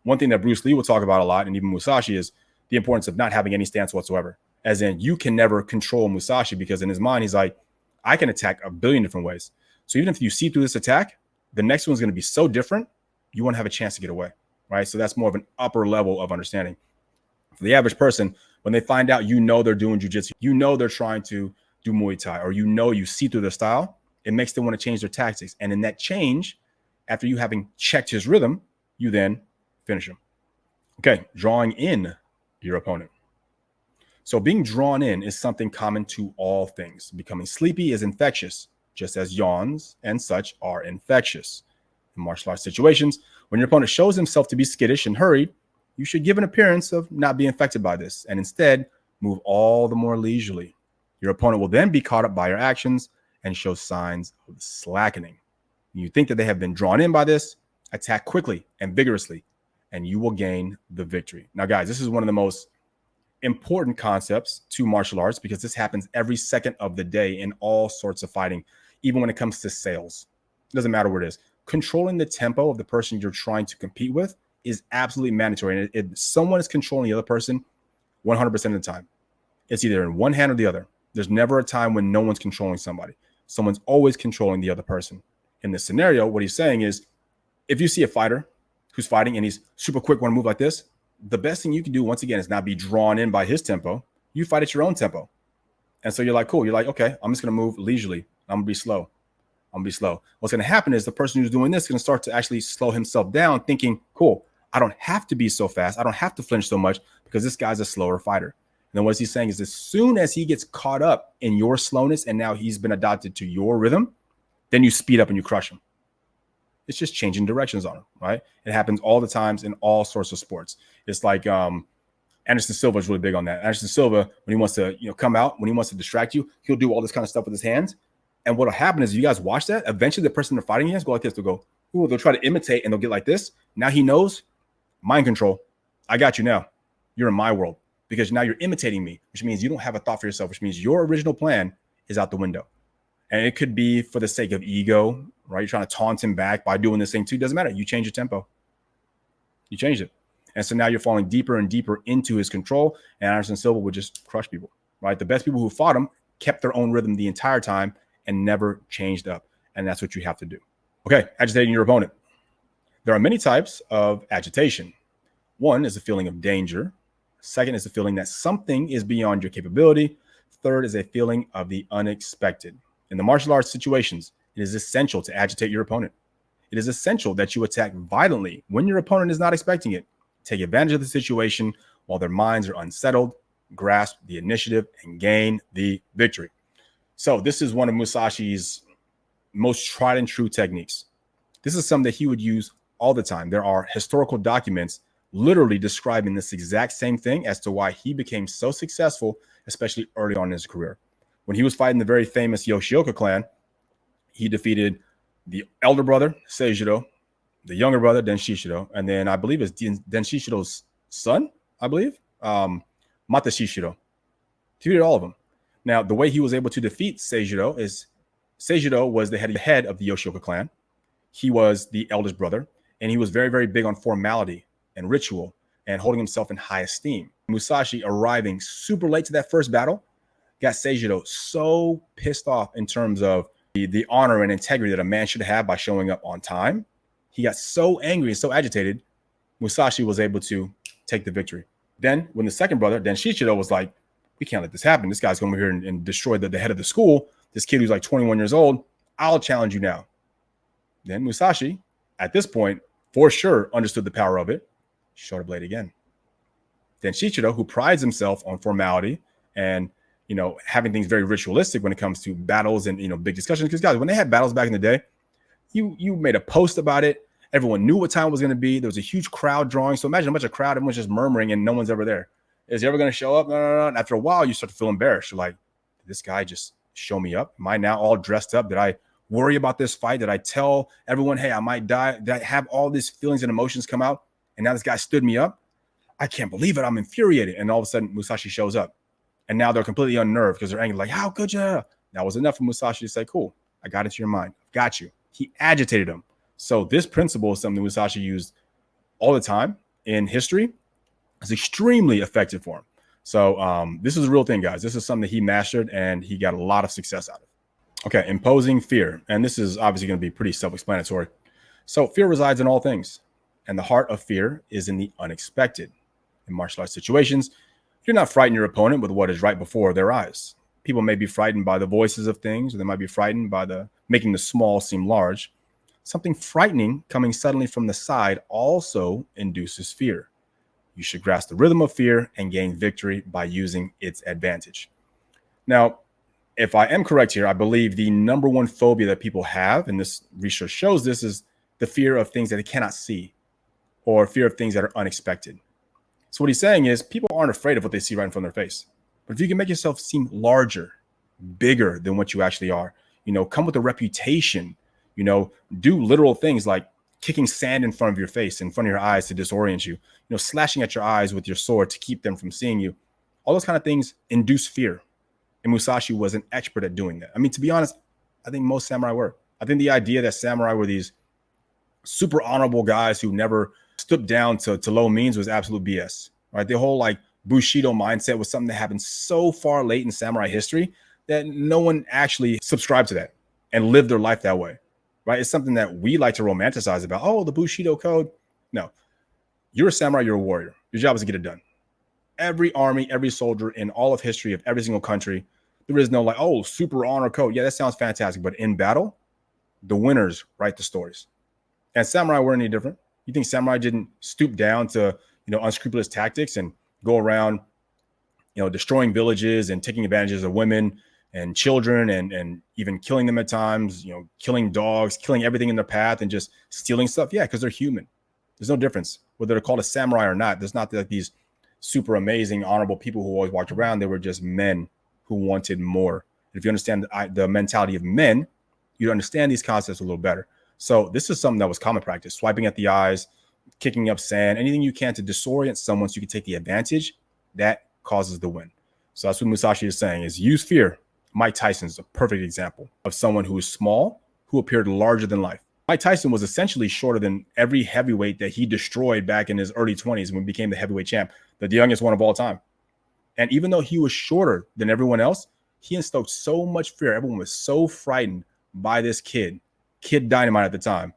one thing that Bruce Lee will talk about a lot, and even Musashi, is the importance of not having any stance whatsoever. As in, you can never control Musashi because in his mind, he's like, I can attack a billion different ways. So even if you see through this attack, the next one's going to be so different, you won't have a chance to get away, right? So that's more of an upper level of understanding. For the average person, when they find out, you know, they're doing jujitsu, you know, they're trying to do Muay Thai, or you know, you see through their style, it makes them want to change their tactics. And in that change, after you having checked his rhythm, you then finish him. Okay, drawing in your opponent. So being drawn in is something common to all things. Becoming sleepy is infectious, just as yawns and such are infectious. In martial arts situations, when your opponent shows himself to be skittish and hurried, you should give an appearance of not being affected by this and instead move all the more leisurely. Your opponent will then be caught up by your actions and show signs of slackening. You think that they have been drawn in by this, attack quickly and vigorously, and you will gain the victory. Now, guys, this is one of the most important concepts to martial arts because this happens every second of the day in all sorts of fighting, even when it comes to sales. It doesn't matter what it is. Controlling the tempo of the person you're trying to compete with is absolutely mandatory. And if someone is controlling the other person 100% of the time, it's either in one hand or the other. There's never a time when no one's controlling somebody. Someone's always controlling the other person. In this scenario, what he's saying is, if you see a fighter who's fighting and he's super quick, want to move like this, the best thing you can do, once again, is not be drawn in by his tempo. You fight at your own tempo. And so you're like, cool. You're like, okay, I'm just going to move leisurely. I'm going to be slow. What's going to happen is the person who's doing this is going to start to actually slow himself down, thinking, cool, I don't have to be so fast. I don't have to flinch so much because this guy's a slower fighter. And then what he's saying is as soon as he gets caught up in your slowness and now he's been adopted to your rhythm, then you speed up and you crush him. It's just changing directions on him, right? It happens all the times in all sorts of sports. It's like Anderson Silva is really big on that. Anderson Silva, when he wants to come out, when he wants to distract you, he'll do all this kind of stuff with his hands. And what'll happen is, you guys watch that, eventually the person they're fighting against go like this. They'll go, ooh, they'll try to imitate and they'll get like this. Now he knows, mind control. I got you now. You're in my world because now you're imitating me, which means you don't have a thought for yourself, which means your original plan is out the window. And it could be for the sake of ego, right? You're trying to taunt him back by doing this thing too. Doesn't matter. You change your tempo. You changed it. And so now you're falling deeper and deeper into his control. And Anderson Silva would just crush people, right? The best people who fought him kept their own rhythm the entire time and never changed up. And that's what you have to do. Okay, agitating your opponent. There are many types of agitation. One is a feeling of danger. Second is a feeling that something is beyond your capability. Third is a feeling of the unexpected. In the martial arts situations, it is essential to agitate your opponent. It is essential that you attack violently when your opponent is not expecting it. Take advantage of the situation while their minds are unsettled. grasp the initiative, and gain the victory. So this is one of Musashi's most tried and true techniques. This is something that he would use all the time. There are historical documents literally describing this exact same thing as to why he became so successful, especially early on in his career. When he was fighting the very famous Yoshioka clan, he defeated the elder brother, Seijiro, the younger brother, Denshishiro, and then I believe it's Denshishiro's son, I believe, Matashishiro. Defeated all of them. Now, the way he was able to defeat Seijiro is Seijiro was the head of the Yoshioka clan. He was the eldest brother, and he was very, very big on formality and ritual and holding himself in high esteem. Musashi arriving super late to that first battle got Seijiro so pissed off in terms of the honor and integrity that a man should have by showing up on time. He got so angry and so agitated, Musashi was able to take the victory. Then when the second brother, Denshishiro, was like, we can't let this happen. This guy's going over here and destroy the head of the school. This kid who's like 21 years old, I'll challenge you now. Then Musashi, at this point, for sure understood the power of it, showed a blade again. Then Shichiro, who prides himself on formality and, having things very ritualistic when it comes to battles and, big discussions. Because guys, when they had battles back in the day, you made a post about it. Everyone knew what time it was going to be. There was a huge crowd drawing. So imagine a bunch of crowd, everyone's just murmuring and no one's ever there. Is he ever going to show up? No. And after a while, you start to feel embarrassed. You're like, did this guy just show me up? Am I now all dressed up? Did I worry about this fight? Did I tell everyone, hey, I might die? Did I have all these feelings and emotions come out? And now this guy stood me up? I can't believe it. I'm infuriated. And all of a sudden, Musashi shows up. And now they're completely unnerved because they're angry. Like, how could you? That was enough for Musashi to say, cool, I got into your mind. Got you. He agitated him. So this principle is something Musashi used all the time in history. It's extremely effective for him. So this is a real thing, guys. This is something that he mastered and he got a lot of success out of. Okay, imposing fear. And this is obviously going to be pretty self-explanatory. So fear resides in all things. And the heart of fear is in the unexpected. In martial arts situations, you're not frighten your opponent with what is right before their eyes. People may be frightened by the voices of things, or they might be frightened by making the small seem large. Something frightening coming suddenly from the side also induces fear. You should grasp the rhythm of fear and gain victory by using its advantage. Now, if I am correct here, I believe the number one phobia that people have, and this research shows this, is the fear of things that they cannot see or fear of things that are unexpected. So what he's saying is people aren't afraid of what they see right in front of their face. But if you can make yourself seem larger, bigger than what you actually are, come with a reputation, do literal things like kicking sand in front of your face, in front of your eyes to disorient you, slashing at your eyes with your sword to keep them from seeing you. All those kind of things induce fear. And Musashi was an expert at doing that. I mean, to be honest, I think most samurai were. I think the idea that samurai were these super honorable guys who never stooped down to low means was absolute BS, right? The whole Bushido mindset was something that happened so far late in samurai history that no one actually subscribed to that and lived their life that way, right? It's something that we like to romanticize about. Oh, the Bushido code. No, you're a samurai, you're a warrior. Your job is to get it done. Every army, every soldier in all of history of every single country, there is no super honor code. Yeah, that sounds fantastic. But in battle, the winners write the stories. And samurai weren't any different. You think samurai didn't stoop down to, unscrupulous tactics and go around, destroying villages and taking advantages of women and children and even killing them at times, killing dogs, killing everything in their path and just stealing stuff? Yeah, because they're human. There's no difference whether they're called a samurai or not. There's not these super amazing, honorable people who always walked around. They were just men who wanted more. If you understand the mentality of men, you understand these concepts a little better. So this is something that was common practice: swiping at the eyes, kicking up sand, anything you can to disorient someone so you can take the advantage. That causes the win. So that's what Musashi is saying: is use fear. Mike Tyson is a perfect example of someone who is small, who appeared larger than life. Mike Tyson was essentially shorter than every heavyweight that he destroyed back in his early 20s when he became the heavyweight champ, the youngest one of all time. And even though he was shorter than everyone else, he instilled so much fear. Everyone was so frightened by this kid Dynamite at the time,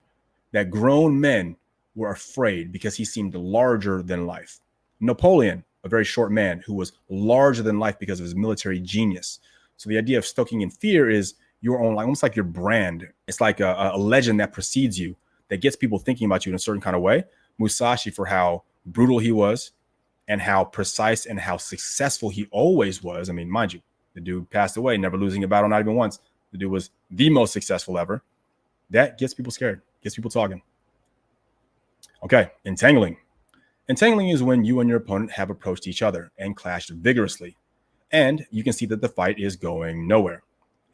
that grown men were afraid because he seemed larger than life. Napoleon, a very short man who was larger than life because of his military genius. So the idea of stoking in fear is your own, almost like your brand. It's like a legend that precedes you, that gets people thinking about you in a certain kind of way. Musashi, for how brutal he was, and how precise and how successful he always was. I mean, mind you, the dude passed away, never losing a battle, not even once. The dude was the most successful ever. That gets people scared, gets people talking. Okay, entangling. Entangling is when you and your opponent have approached each other and clashed vigorously, and you can see that the fight is going nowhere.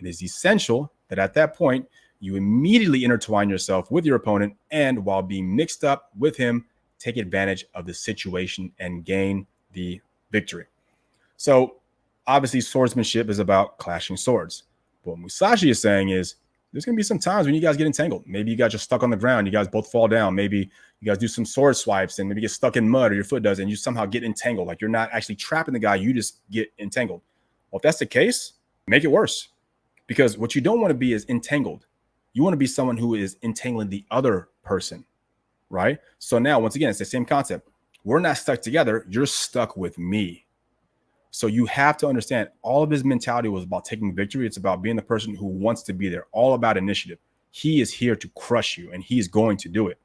It is essential that at that point, you immediately intertwine yourself with your opponent, and while being mixed up with him, take advantage of the situation and gain the victory. So obviously swordsmanship is about clashing swords. But what Musashi is saying is there's going to be some times when you guys get entangled. Maybe you guys are stuck on the ground. You guys both fall down. Maybe you guys do some sword swipes and maybe get stuck in mud, or your foot does, and you somehow get entangled. Like you're not actually trapping the guy. You just get entangled. Well, if that's the case, make it worse. Because what you don't want to be is entangled. You want to be someone who is entangling the other person, right? So now, once again, it's the same concept. We're not stuck together. You're stuck with me. So you have to understand all of his mentality was about taking victory. It's about being the person who wants to be there, all about initiative. He is here to crush you, and he's going to do it.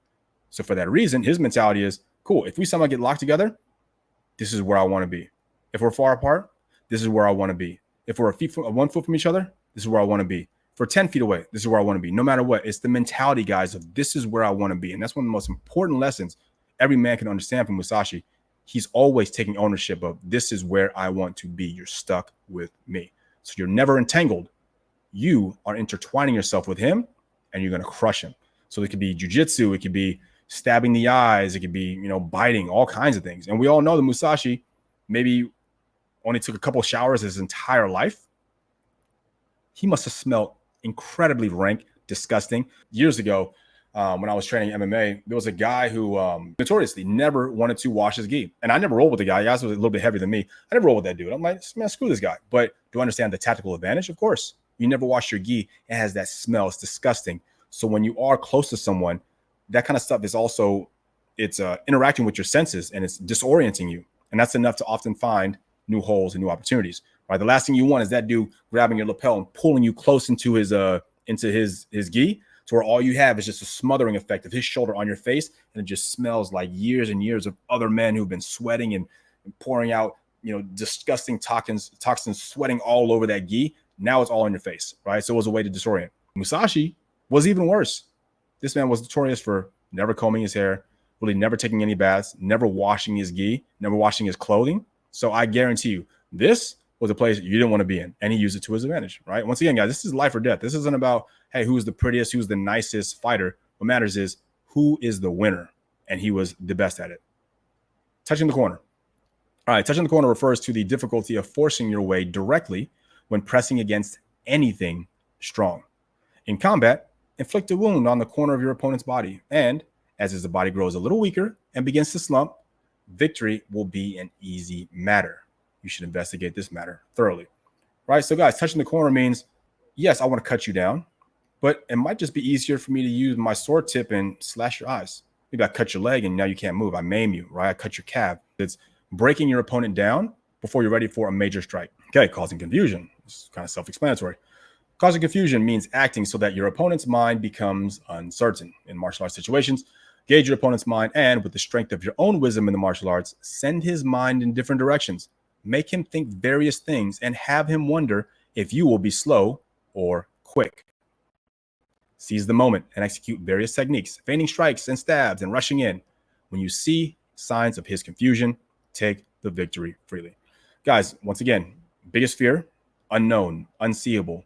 So for that reason, his mentality is, cool, if we somehow get locked together, this is where I want to be. If we're far apart, this is where I want to be. If we're 1 foot from each other, this is where I want to be. If we're 10 feet away, this is where I want to be. No matter what, it's the mentality, guys, of this is where I want to be. And that's one of the most important lessons every man can understand from Musashi. He's always taking ownership of this is where I want to be. You're stuck with me. So you're never entangled. You are intertwining yourself with him, and you're going to crush him. So it could be jujitsu. It could be stabbing the eyes. It could be, biting, all kinds of things. And we all know that Musashi maybe only took a couple of showers his entire life. He must have smelled incredibly rank, disgusting. Years ago, when I was training MMA, there was a guy who notoriously never wanted to wash his gi. And I never rolled with the guy. He also was a little bit heavier than me. I never rolled with that dude. I'm like, man, screw this guy. But do I understand the tactical advantage? Of course. You never wash your gi. It has that smell. It's disgusting. So when you are close to someone, that kind of stuff is also, it's interacting with your senses, and it's disorienting you. And that's enough to often find new holes and new opportunities. Right? The last thing you want is that dude grabbing your lapel and pulling you close into his gi, to where all you have is just a smothering effect of his shoulder on your face, and it just smells like years and years of other men who've been sweating and pouring out, disgusting toxins sweating all over that gi. Now it's all in your face, right? So it was a way to disorient. Musashi was even worse. This man was notorious for never combing his hair, really never taking any baths, never washing his gi, never washing his clothing. So I guarantee you, this was a place you didn't want to be in, and he used it to his advantage, right? Once again, guys, this is life or death. This isn't about, hey, who's the prettiest, who's the nicest fighter. What matters is who is the winner, and he was the best at it. Touching the corner. All right, touching the corner refers to the difficulty of forcing your way directly when pressing against anything strong. In combat, inflict a wound on the corner of your opponent's body, and as the body grows a little weaker and begins to slump, victory will be an easy matter. You should investigate this matter thoroughly, right? So guys, touching the corner means, yes, I want to cut you down, but it might just be easier for me to use my sword tip and slash your eyes. Maybe I cut your leg and now you can't move. I maim you, right? I cut your calf. It's breaking your opponent down before you're ready for a major strike. Okay, causing confusion. It's kind of self-explanatory. Causing confusion means acting so that your opponent's mind becomes uncertain. In martial arts situations, gauge your opponent's mind, and with the strength of your own wisdom in the martial arts, send his mind in different directions. Make him think various things and have him wonder if you will be slow or quick. Seize the moment and execute various techniques, feigning strikes and stabs and rushing in. When you see signs of his confusion, take the victory freely. Guys, once again, biggest fear, unknown, unseeable.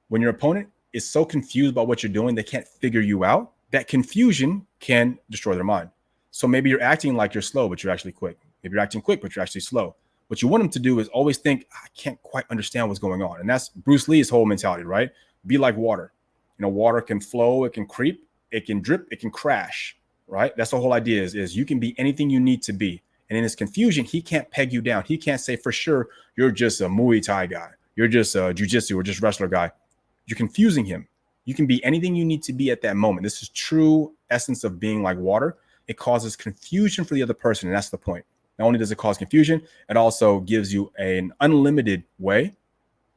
When your opponent is so confused about what you're doing, they can't figure you out. That confusion can destroy their mind. So maybe you're acting like you're slow, but you're actually quick. Maybe you're acting quick, but you're actually slow. What you want them to do is always think, I can't quite understand what's going on. And that's Bruce Lee's whole mentality, right? Be like water. Water can flow, it can creep, it can drip, it can crash, right? That's the whole idea is you can be anything you need to be. And in his confusion, he can't peg you down. He can't say for sure, you're just a Muay Thai guy. You're just a jiu-jitsu or just wrestler guy. You're confusing him. You can be anything you need to be at that moment. This is true essence of being like water. It causes confusion for the other person, and that's the point. Not only does it cause confusion, it also gives you an unlimited way.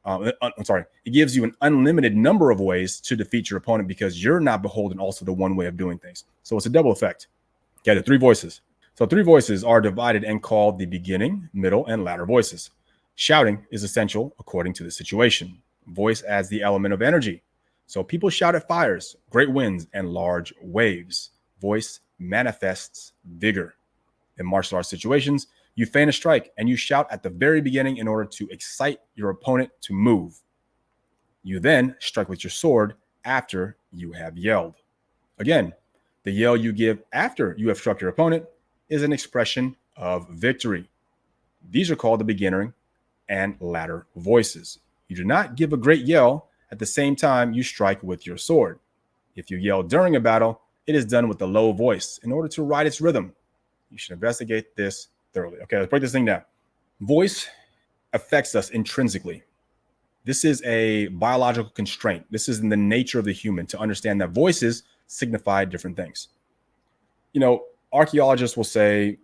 It gives you an unlimited number of ways to defeat your opponent because you're not beholden also to one way of doing things. So it's a double effect. Okay, the three voices. So 3 voices are divided and called the beginning, middle, and latter voices. Shouting is essential according to the situation. Voice adds the element of energy. So people shout at fires, great winds, and large waves. Voice manifests vigor. In martial arts situations, you feign a strike and you shout at the very beginning in order to excite your opponent to move. You then strike with your sword after you have yelled. Again, the yell you give after you have struck your opponent is an expression of victory. These are called the beginning and latter voices. You do not give a great yell at the same time you strike with your sword. If you yell during a battle, it is done with a low voice in order to ride its rhythm. You should investigate this thoroughly. Okay, let's break this thing down. Voice affects us intrinsically. This is a biological constraint. This is in the nature of the human to understand that voices signify different things. Archaeologists will say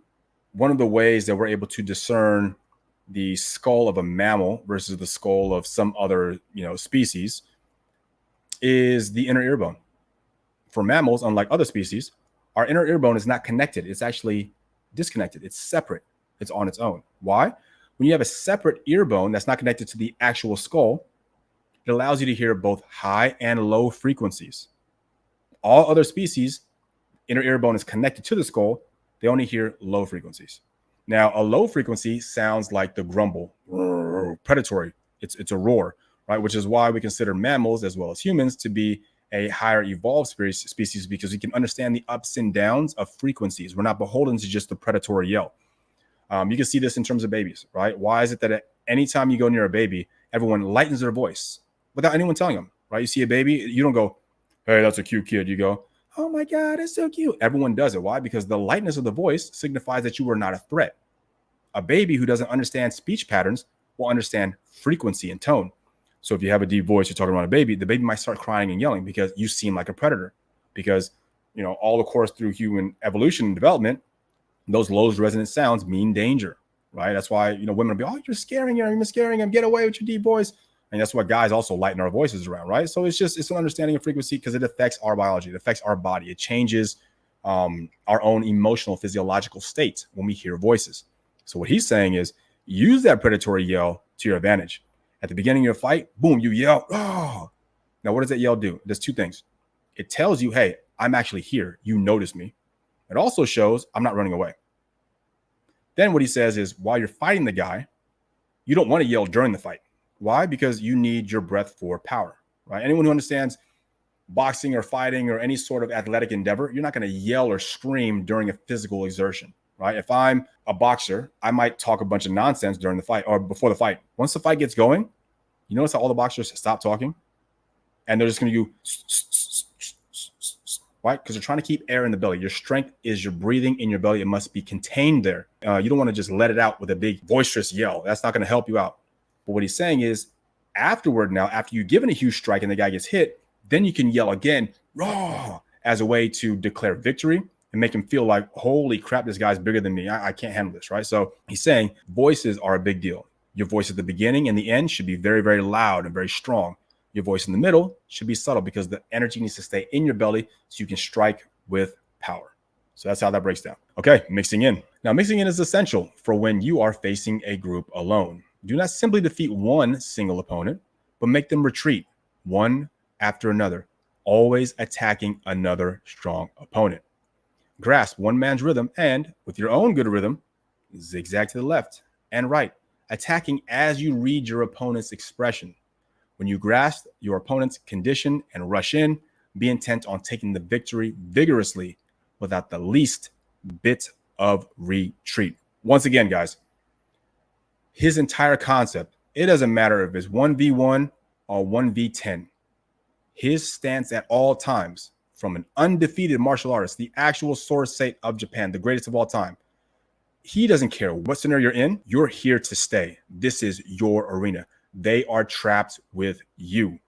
one of the ways that we're able to discern the skull of a mammal versus the skull of some other, species is the inner ear bone. For mammals, unlike other species, our inner ear bone is not connected. It's actually disconnected. It's separate. It's on its own. Why? When you have a separate ear bone that's not connected to the actual skull, it allows you to hear both high and low frequencies. All other species, inner ear bone is connected to the skull. They only hear low frequencies. Now, a low frequency sounds like the grumble, predatory. It's a roar, right? Which is why we consider mammals as well as humans to be a higher evolved species, because we can understand the ups and downs of frequencies. We're not beholden to just the predatory yell. You can see this in terms of babies, right? Why is it that anytime you go near a baby, everyone lightens their voice without anyone telling them, right? You see a baby, you don't go, hey, that's a cute kid. You go, oh my God, it's so cute. Everyone does it. Why? Because the lightness of the voice signifies that you are not a threat. A baby who doesn't understand speech patterns will understand frequency and tone. So if you have a deep voice, you're talking around a baby, the baby might start crying and yelling because you seem like a predator. Because, all the course through human evolution and development, those low resonant sounds mean danger, right? That's why, women will be, oh, you're scaring him, get away with your deep voice. And that's why guys also lighten our voices around, right? So it's an understanding of frequency because it affects our biology. It affects our body. It changes our own emotional, physiological state when we hear voices. So what he's saying is use that predatory yell to your advantage. At the beginning of your fight, boom, you yell, oh. Now, what does that yell do? It does 2 things. It tells you, hey, I'm actually here. You notice me. It also shows I'm not running away. Then what he says is while you're fighting the guy, you don't want to yell during the fight. Why? Because you need your breath for power, right? Anyone who understands boxing or fighting or any sort of athletic endeavor, you're not going to yell or scream during a physical exertion, right? If I'm a boxer, I might talk a bunch of nonsense during the fight or before the fight. Once the fight gets going, you notice how all the boxers stop talking and they're just going to do, right? Because they're trying to keep air in the belly. Your strength is your breathing in your belly. It must be contained there. You don't want to just let it out with a big boisterous yell. That's not going to help you out. But what he's saying is afterward now, after you've given a huge strike and the guy gets hit, then you can yell again, raw, as a way to declare victory and make him feel like, holy crap, this guy's bigger than me. I can't handle this, right? So he's saying voices are a big deal. Your voice at the beginning and the end should be very, very loud and very strong. Your voice in the middle should be subtle because the energy needs to stay in your belly so you can strike with power. So that's how that breaks down. Okay, mixing in. Now, mixing in is essential for when you are facing a group alone. Do not simply defeat one single opponent, but make them retreat one after another, always attacking another strong opponent. Grasp one man's rhythm and, with your own good rhythm, zigzag to the left and right, attacking as you read your opponent's expression. When you grasp your opponent's condition and rush in, be intent on taking the victory vigorously without the least bit of retreat. Once again, guys, his entire concept, it doesn't matter if it's 1v1 or 1v10. His stance at all times, from an undefeated martial artist, the actual sensei of Japan, the greatest of all time, he doesn't care what scenario you're in. You're here to stay. This is your arena. They are trapped with you.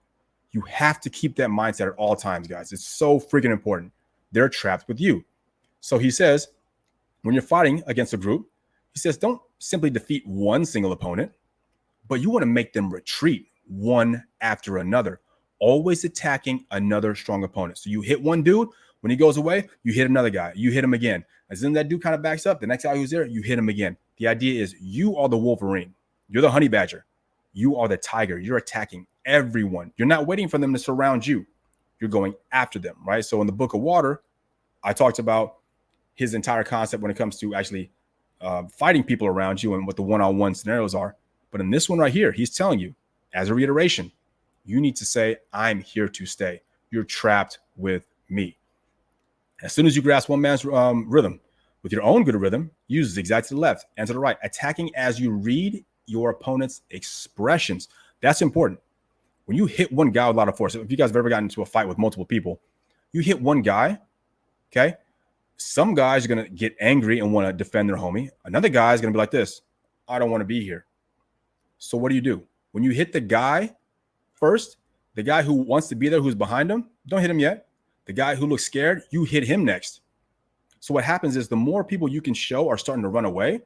You have to keep that mindset at all times, guys. It's so freaking important. They're trapped with you. So he says, when you're fighting against a group, he says, don't simply defeat one single opponent, but you want to make them retreat one after another, always attacking another strong opponent. So you hit one dude, When he goes away, you hit another guy. You hit him again. As then that dude kind of backs up. The next guy who's there, you hit him again. The idea is you are the Wolverine. You're the honey badger. You are the tiger. You're attacking everyone. You're not waiting for them to surround you. You're going after them, right? So in the Book of Water, I talked about his entire concept when it comes to actually fighting people around you and what the one-on-one scenarios are. But in this one right here, he's telling you, as a reiteration, you need to say, I'm here to stay. You're trapped with me. As soon as you grasp one man's rhythm with your own good rhythm, use zigzag to the left and to the right, attacking as you read your opponent's expressions. That's important. When you hit one guy with a lot of force, if you guys have ever gotten into a fight with multiple people, you hit one guy, okay? Some guys are going to get angry and want to defend their homie. Another guy is going to be like this, I don't want to be here. So what do? When you hit the guy first, the guy who wants to be there, who's behind him, don't hit him yet. The guy who looks scared, you hit him next. So what happens is the more people you can show are starting to run away,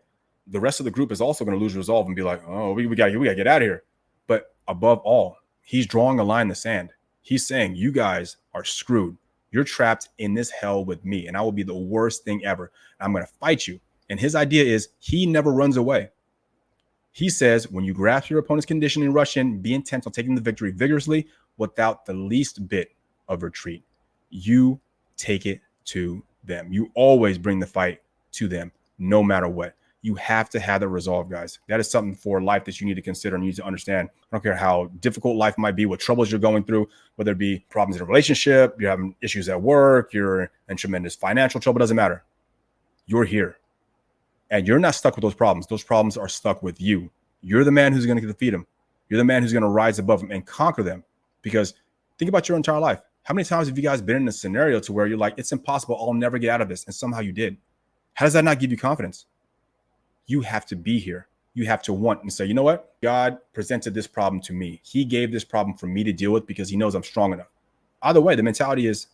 the rest of the group is also going to lose resolve and be like, oh, we got to get out of here. But above all, he's drawing a line in the sand. He's saying, you guys are screwed. You're trapped in this hell with me, and I will be the worst thing ever. I'm going to fight you. And his idea is he never runs away. He says, when you grasp your opponent's condition and rush in, be intent on taking the victory vigorously without the least bit of retreat. You take it to them. You always bring the fight to them, no matter what. You have to have the resolve, guys. That is something for life that you need to consider and you need to understand. I don't care how difficult life might be, what troubles you're going through, whether it be problems in a relationship, you're having issues at work, you're in tremendous financial trouble, doesn't matter. You're here. And you're not stuck with those problems. Those problems are stuck with you. You're the man who's going to defeat them. You're the man who's going to rise above them and conquer them. Because think about your entire life. How many times have you guys been in a scenario to where you're like, it's impossible, I'll never get out of this, and somehow you did? How does that not give you confidence? You have to be here. You have to want and say, you know what? God presented this problem to me. He gave this problem for me to deal with because he knows I'm strong enough. Either way, the mentality is,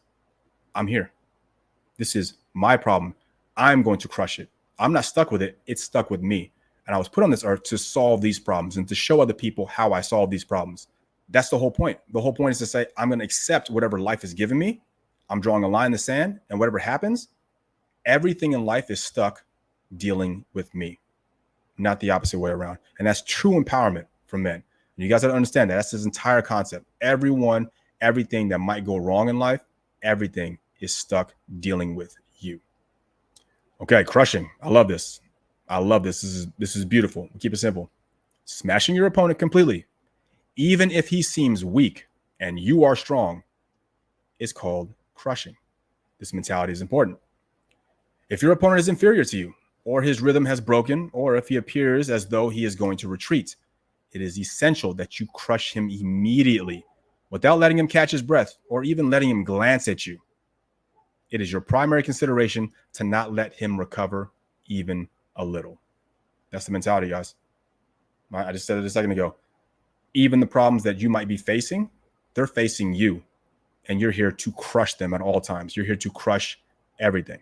I'm here. This is my problem. I'm going to crush it. I'm not stuck with it. It's stuck with me. And I was put on this earth to solve these problems and to show other people how I solve these problems. That's the whole point. The whole point is to say, I'm going to accept whatever life has given me. I'm drawing a line in the sand, and whatever happens, everything in life is stuck dealing with me, not the opposite way around. And that's true empowerment for men. And you guys have to understand that. That's his entire concept. Everything that might go wrong in life, everything is stuck dealing with you. Okay, crushing. I love this. I love this. This is beautiful. Keep it simple. Smashing your opponent completely, even if he seems weak and you are strong, is called crushing. This mentality is important. If your opponent is inferior to you, or his rhythm has broken, or if he appears as though he is going to retreat, it is essential that you crush him immediately without letting him catch his breath or even letting him glance at you. It is your primary consideration to not let him recover even a little. That's the mentality, guys. I just said it a second ago. Even the problems that you might be facing, they're facing you, and you're here to crush them at all times. You're here to crush everything.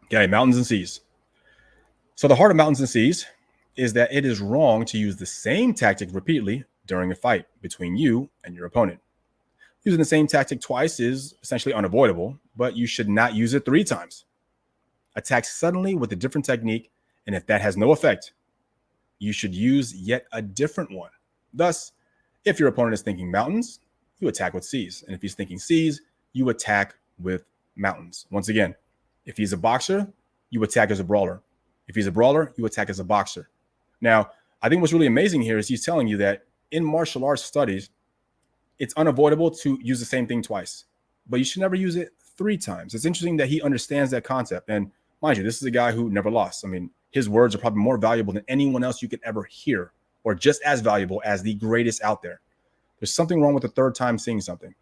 Okay, mountains and seas. So the heart of mountains and seas is that it is wrong to use the same tactic repeatedly during a fight between you and your opponent. Using the same tactic twice is essentially unavoidable, but you should not use it 3 times. Attack suddenly with a different technique, and if that has no effect, you should use yet a different one. Thus, if your opponent is thinking mountains, you attack with seas. And if he's thinking seas, you attack with mountains. Once again, if he's a boxer, you attack as a brawler. If he's a brawler, you attack as a boxer. Now, I think what's really amazing here is he's telling you that in martial arts studies, it's unavoidable to use the same thing twice, but you should never use it 3 times. It's interesting that he understands that concept. And mind you, this is a guy who never lost. I mean, his words are probably more valuable than anyone else you could ever hear, or just as valuable as the greatest out there. There's something wrong with the 3rd time seeing something.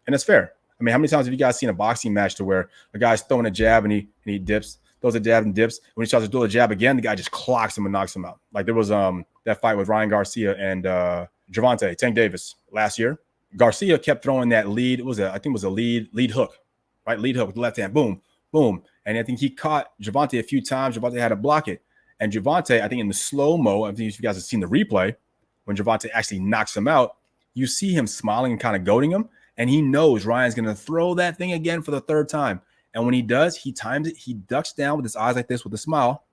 And it's fair. I mean, how many times have you guys seen a boxing match to where a guy's throwing a jab and he dips, throws a jab and dips. When he tries to do a jab again, the guy just clocks him and knocks him out. Like there was that fight with Ryan Garcia and Gervonta Tank Davis last year. Garcia kept throwing that lead. I think it was a lead hook, right? Lead hook with the left hand, boom, boom. And I think he caught Gervonta a few times. Gervonta had to block it. And Gervonta, I think in the slow-mo, I think if you guys have seen the replay, when Gervonta actually knocks him out, you see him smiling and kind of goading him. And he knows Ryan's going to throw that thing again for the 3rd time. And when he does, he times it. He ducks down with his eyes like this with a smile,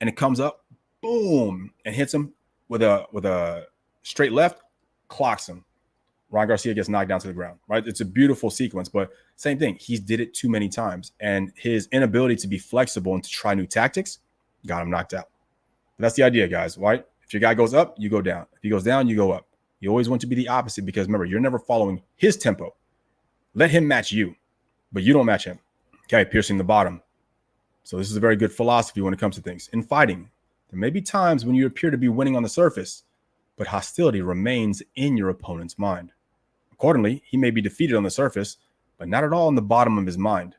and it comes up, boom, and hits him with a straight left, clocks him. Ryan Garcia gets knocked down to the ground, right? It's a beautiful sequence, but same thing. He's did it too many times, and his inability to be flexible and to try new tactics got him knocked out. But that's the idea, guys, right? If your guy goes up, you go down. If he goes down, you go up. You always want to be the opposite because remember, you're never following his tempo. Let him match you, but you don't match him. Okay, piercing the bottom. So this is a very good philosophy when it comes to things. In fighting, there may be times when you appear to be winning on the surface, but hostility remains in your opponent's mind. Accordingly, he may be defeated on the surface, but not at all in the bottom of his mind.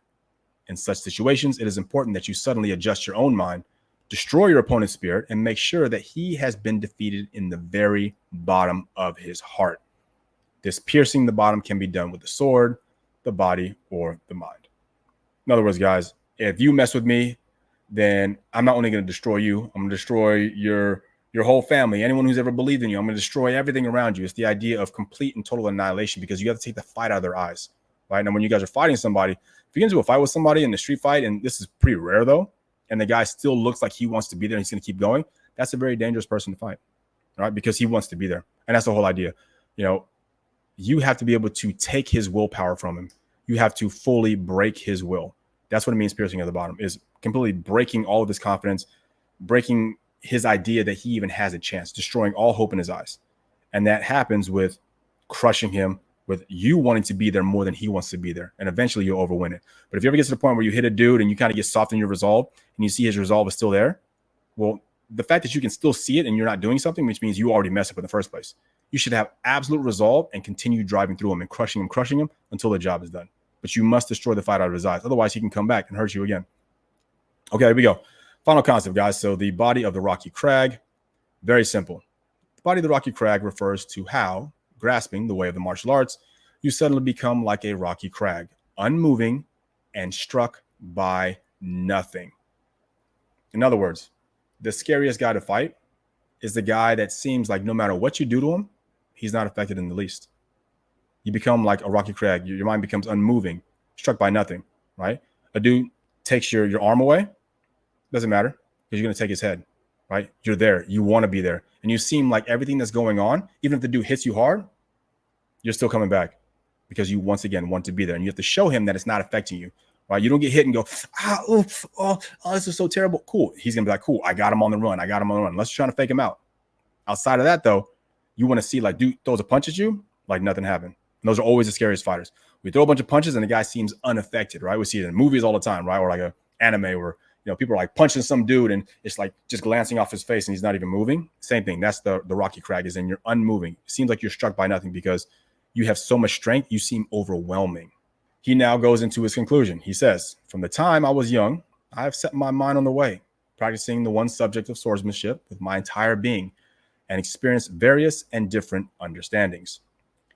In such situations, it is important that you suddenly adjust your own mind, destroy your opponent's spirit, and make sure that he has been defeated in the very bottom of his heart. This piercing the bottom can be done with the sword, the body, or the mind. In other words, guys, if you mess with me, then I'm not only going to destroy you, I'm going to destroy your whole family, anyone who's ever believed in you. I'm going to destroy everything around you. It's the idea of complete and total annihilation because you got to take the fight out of their eyes, right? And when you guys are fighting somebody, if you get into a fight with somebody in the street fight, and this is pretty rare though, and the guy still looks like he wants to be there and he's going to keep going, that's a very dangerous person to fight, right? Because he wants to be there. And that's the whole idea. You know, you have to be able to take his willpower from him. You have to fully break his will. That's what it means piercing at the bottom, is completely breaking all of his confidence, breaking his idea that he even has a chance, destroying all hope in his eyes. And that happens with crushing him, with you wanting to be there more than he wants to be there. And eventually you'll overwin it. But if you ever get to the point where you hit a dude and you kind of get soft in your resolve and you see his resolve is still there, well, the fact that you can still see it and you're not doing something, which means you already messed up in the first place. You should have absolute resolve and continue driving through him and crushing him until the job is done. But you must destroy the fight out of his eyes. Otherwise, he can come back and hurt you again. Okay, here we go. Final concept, guys. So the body of the rocky crag, very simple. The body of the rocky crag refers to how, grasping the way of the martial arts, you suddenly become like a rocky crag, unmoving and struck by nothing. In other words, the scariest guy to fight is the guy that seems like no matter what you do to him, he's not affected in the least. You become like a rocky crag. Your mind becomes unmoving, struck by nothing, right? A dude takes your arm away, doesn't matter because you're going to take his head, right? You're there. You want to be there. And you seem like everything that's going on, even if the dude hits you hard, you're still coming back because you once again want to be there. And you have to show him that it's not affecting you, right? You don't get hit and go, this is so terrible. Cool. He's going to be like, cool, I got him on the run. Unless you're trying to fake him out. Outside of that, though, you want to see like dude throws a punch at you, like nothing happened. And those are always the scariest fighters. We throw a bunch of punches and the guy seems unaffected, right? We see it in movies all the time, right? Or like an anime where, you know, people are like punching some dude and it's like just glancing off his face and he's not even moving. Same thing. That's the rocky crag, is in you're unmoving. It seems like you're struck by nothing because you have so much strength. You seem overwhelming. He now goes into his conclusion. He says, from the time I was young, I have set my mind on the way, practicing the one subject of swordsmanship with my entire being and experienced various and different understandings.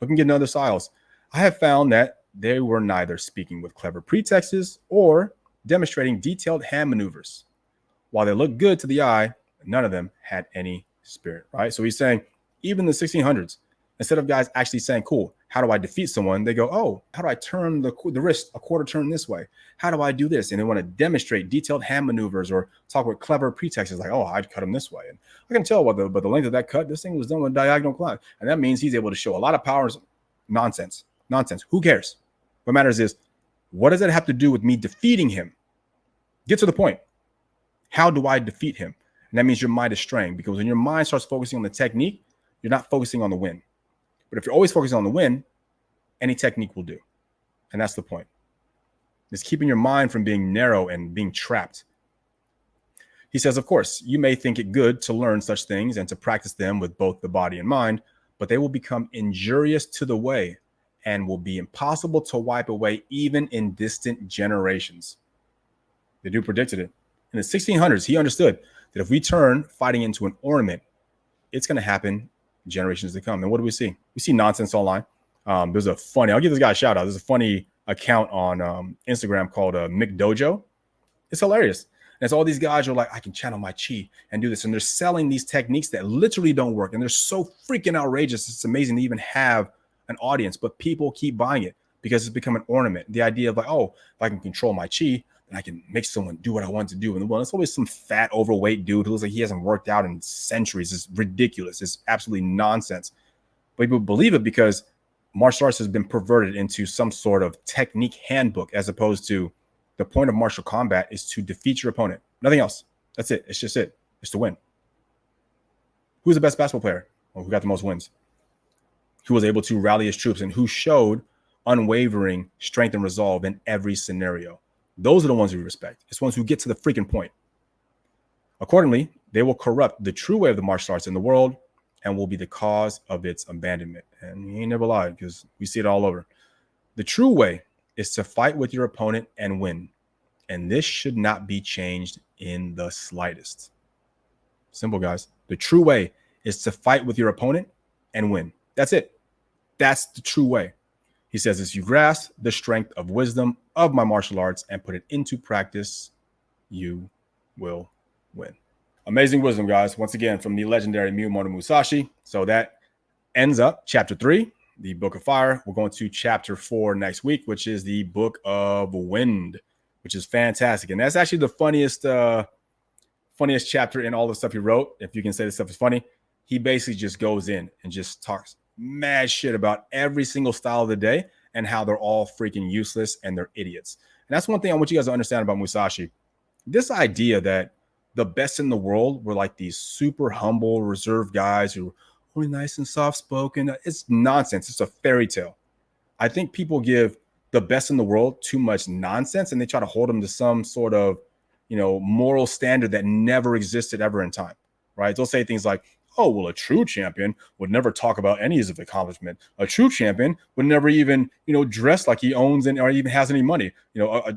Looking at other styles, I have found that they were neither speaking with clever pretexts or demonstrating detailed hand maneuvers. While they looked good to the eye, none of them had any spirit, right? So he's saying, even in the 1600s, instead of guys actually saying, cool, how do I defeat someone? They go, oh, how do I turn the wrist a quarter turn this way? How do I do this? And they want to demonstrate detailed hand maneuvers or talk with clever pretexts like, oh, I'd cut him this way. And I can tell by the length of that cut, this thing was done with a diagonal climb. And that means he's able to show a lot of powers. Nonsense. Who cares? What matters is, what does that have to do with me defeating him? Get to the point. How do I defeat him? And that means your mind is straying, because when your mind starts focusing on the technique, you're not focusing on the win. But if you're always focusing on the win, any technique will do. And that's the point. It's keeping your mind from being narrow and being trapped. He says, of course, you may think it good to learn such things and to practice them with both the body and mind, but they will become injurious to the way and will be impossible to wipe away even in distant generations. The dude predicted it. In the 1600s, he understood that if we turn fighting into an ornament, it's going to happen generations to come. And what do we see? We see nonsense online. There's a funny, I'll give this guy a shout out. There's a funny account on Instagram called Mick Dojo. It's hilarious. And it's all these guys are like, I can channel my chi and do this. And they're selling these techniques that literally don't work. And they're so freaking outrageous. It's amazing to even have an audience, but people keep buying it because it's become an ornament. The idea of like, oh, if I can control my chi, then I can make someone do what I want to do. And well, it's always some fat, overweight dude who looks like he hasn't worked out in centuries. It's ridiculous. It's absolutely nonsense. But people believe it because martial arts has been perverted into some sort of technique handbook, as opposed to the point of martial combat is to defeat your opponent. Nothing else. That's it. It's just it. It's to win. Who's the best basketball player? Well, who got the most wins? Who was able to rally his troops and who showed unwavering strength and resolve in every scenario? Those are the ones we respect. It's ones who get to the freaking point. Accordingly, they will corrupt the true way of the martial arts in the world and will be the cause of its abandonment. And he ain't never lied, because we see it all over. The true way is to fight with your opponent and win. And this should not be changed in the slightest. Simple, guys. The true way is to fight with your opponent and win. That's it. That's the true way. He says, as you grasp the strength of wisdom of my martial arts and put it into practice, you will win. Amazing wisdom, guys. Once again, from the legendary Miyamoto Mushashi. So that ends up chapter 3, the Book of Fire. We're going to chapter 4 next week, which is the Book of Wind, which is fantastic. And that's actually the funniest chapter in all the stuff he wrote. If you can say this stuff is funny, he basically just goes in and just talks mad shit about every single style of the day and how they're all freaking useless and they're idiots. And that's one thing I want you guys to understand about Musashi. This idea that the best in the world were like these super humble, reserved guys who were only nice and soft-spoken. It's nonsense. It's a fairy tale. I think people give the best in the world too much nonsense and they try to hold them to some sort of, moral standard that never existed ever in time, right? They'll say things like, oh, well, a true champion would never talk about any of his accomplishment. A true champion would never even, dress like he owns or even has any money.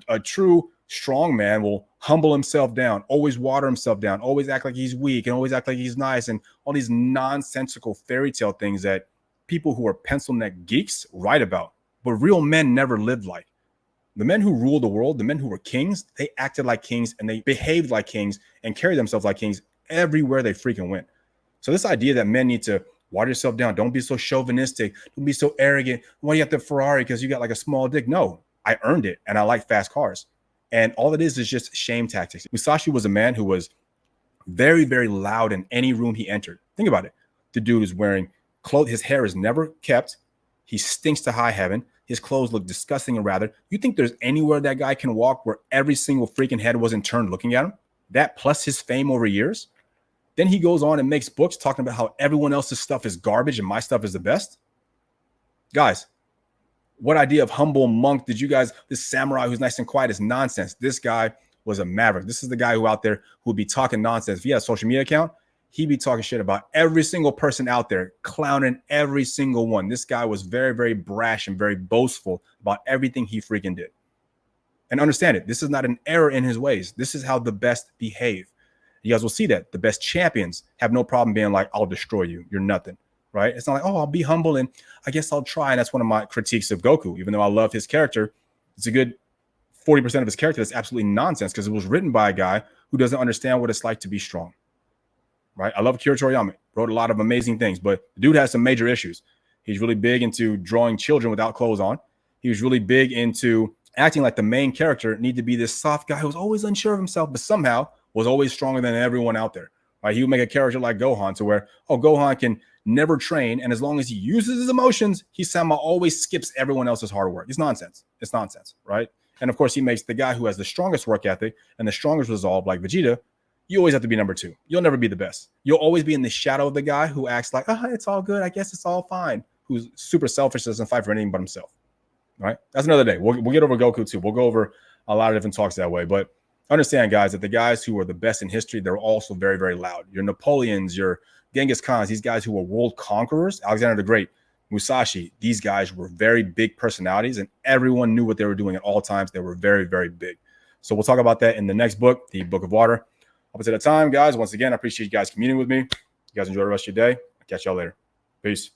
A true strong man will humble himself down, always water himself down, always act like he's weak and always act like he's nice, and all these nonsensical fairy tale things that people who are pencil neck geeks write about, but real men never lived like. The men who ruled the world, the men who were kings, they acted like kings and they behaved like kings and carried themselves like kings everywhere they freaking went. So this idea that men need to water yourself down, don't be so chauvinistic, don't be so arrogant. Why do you have the Ferrari because you got like a small dick? No, I earned it and I like fast cars. And all it is just shame tactics. Musashi was a man who was very, very loud in any room he entered. Think about it. The dude is wearing clothes. His hair is never kept. He stinks to high heaven. His clothes look disgusting and rather. You think there's anywhere that guy can walk where every single freaking head wasn't turned looking at him? That plus his fame over years. Then he goes on and makes books talking about how everyone else's stuff is garbage and my stuff is the best. Guys, what idea of humble monk did you guys, this samurai who's nice and quiet is nonsense. This guy was a maverick. This is the guy who out there who would be talking nonsense. If he had a social media account, he'd be talking shit about every single person out there, clowning every single one. This guy was very, very brash and very boastful about everything he freaking did. And understand it, this is not an error in his ways. This is how the best behave. You guys will see that the best champions have no problem being like, I'll destroy you. You're nothing, right? It's not like, oh, I'll be humble and I guess I'll try. And that's one of my critiques of Goku. Even though I love his character, it's a good 40% of his character that's absolutely nonsense because it was written by a guy who doesn't understand what it's like to be strong, right? I love Akira Toriyama. Wrote a lot of amazing things, but the dude has some major issues. He's really big into drawing children without clothes on. He was really big into acting like the main character needed to be this soft guy who was always unsure of himself, but somehow was always stronger than everyone out there. Right? He would make a character like Gohan to where, Gohan can never train, and as long as he uses his emotions, he somehow always skips everyone else's hard work. It's nonsense. It's nonsense, right? And of course, he makes the guy who has the strongest work ethic and the strongest resolve, like Vegeta, you always have to be number 2. You'll never be the best. You'll always be in the shadow of the guy who acts like, it's all good. I guess it's all fine. Who's super selfish, doesn't fight for anything but himself. Right? That's another day. We'll get over Goku too. We'll go over a lot of different talks that way. But understand, guys, that the guys who are the best in history, they're also very, very loud. Your Napoleons, your Genghis Khans, these guys who were world conquerors, Alexander the Great, Musashi, these guys were very big personalities and everyone knew what they were doing at all times. They were very, very big. So we'll talk about that in the next book, the Book of Water. Up until that time, guys, once again, I appreciate you guys communing with me. You guys enjoy the rest of your day. I'll catch y'all later. Peace.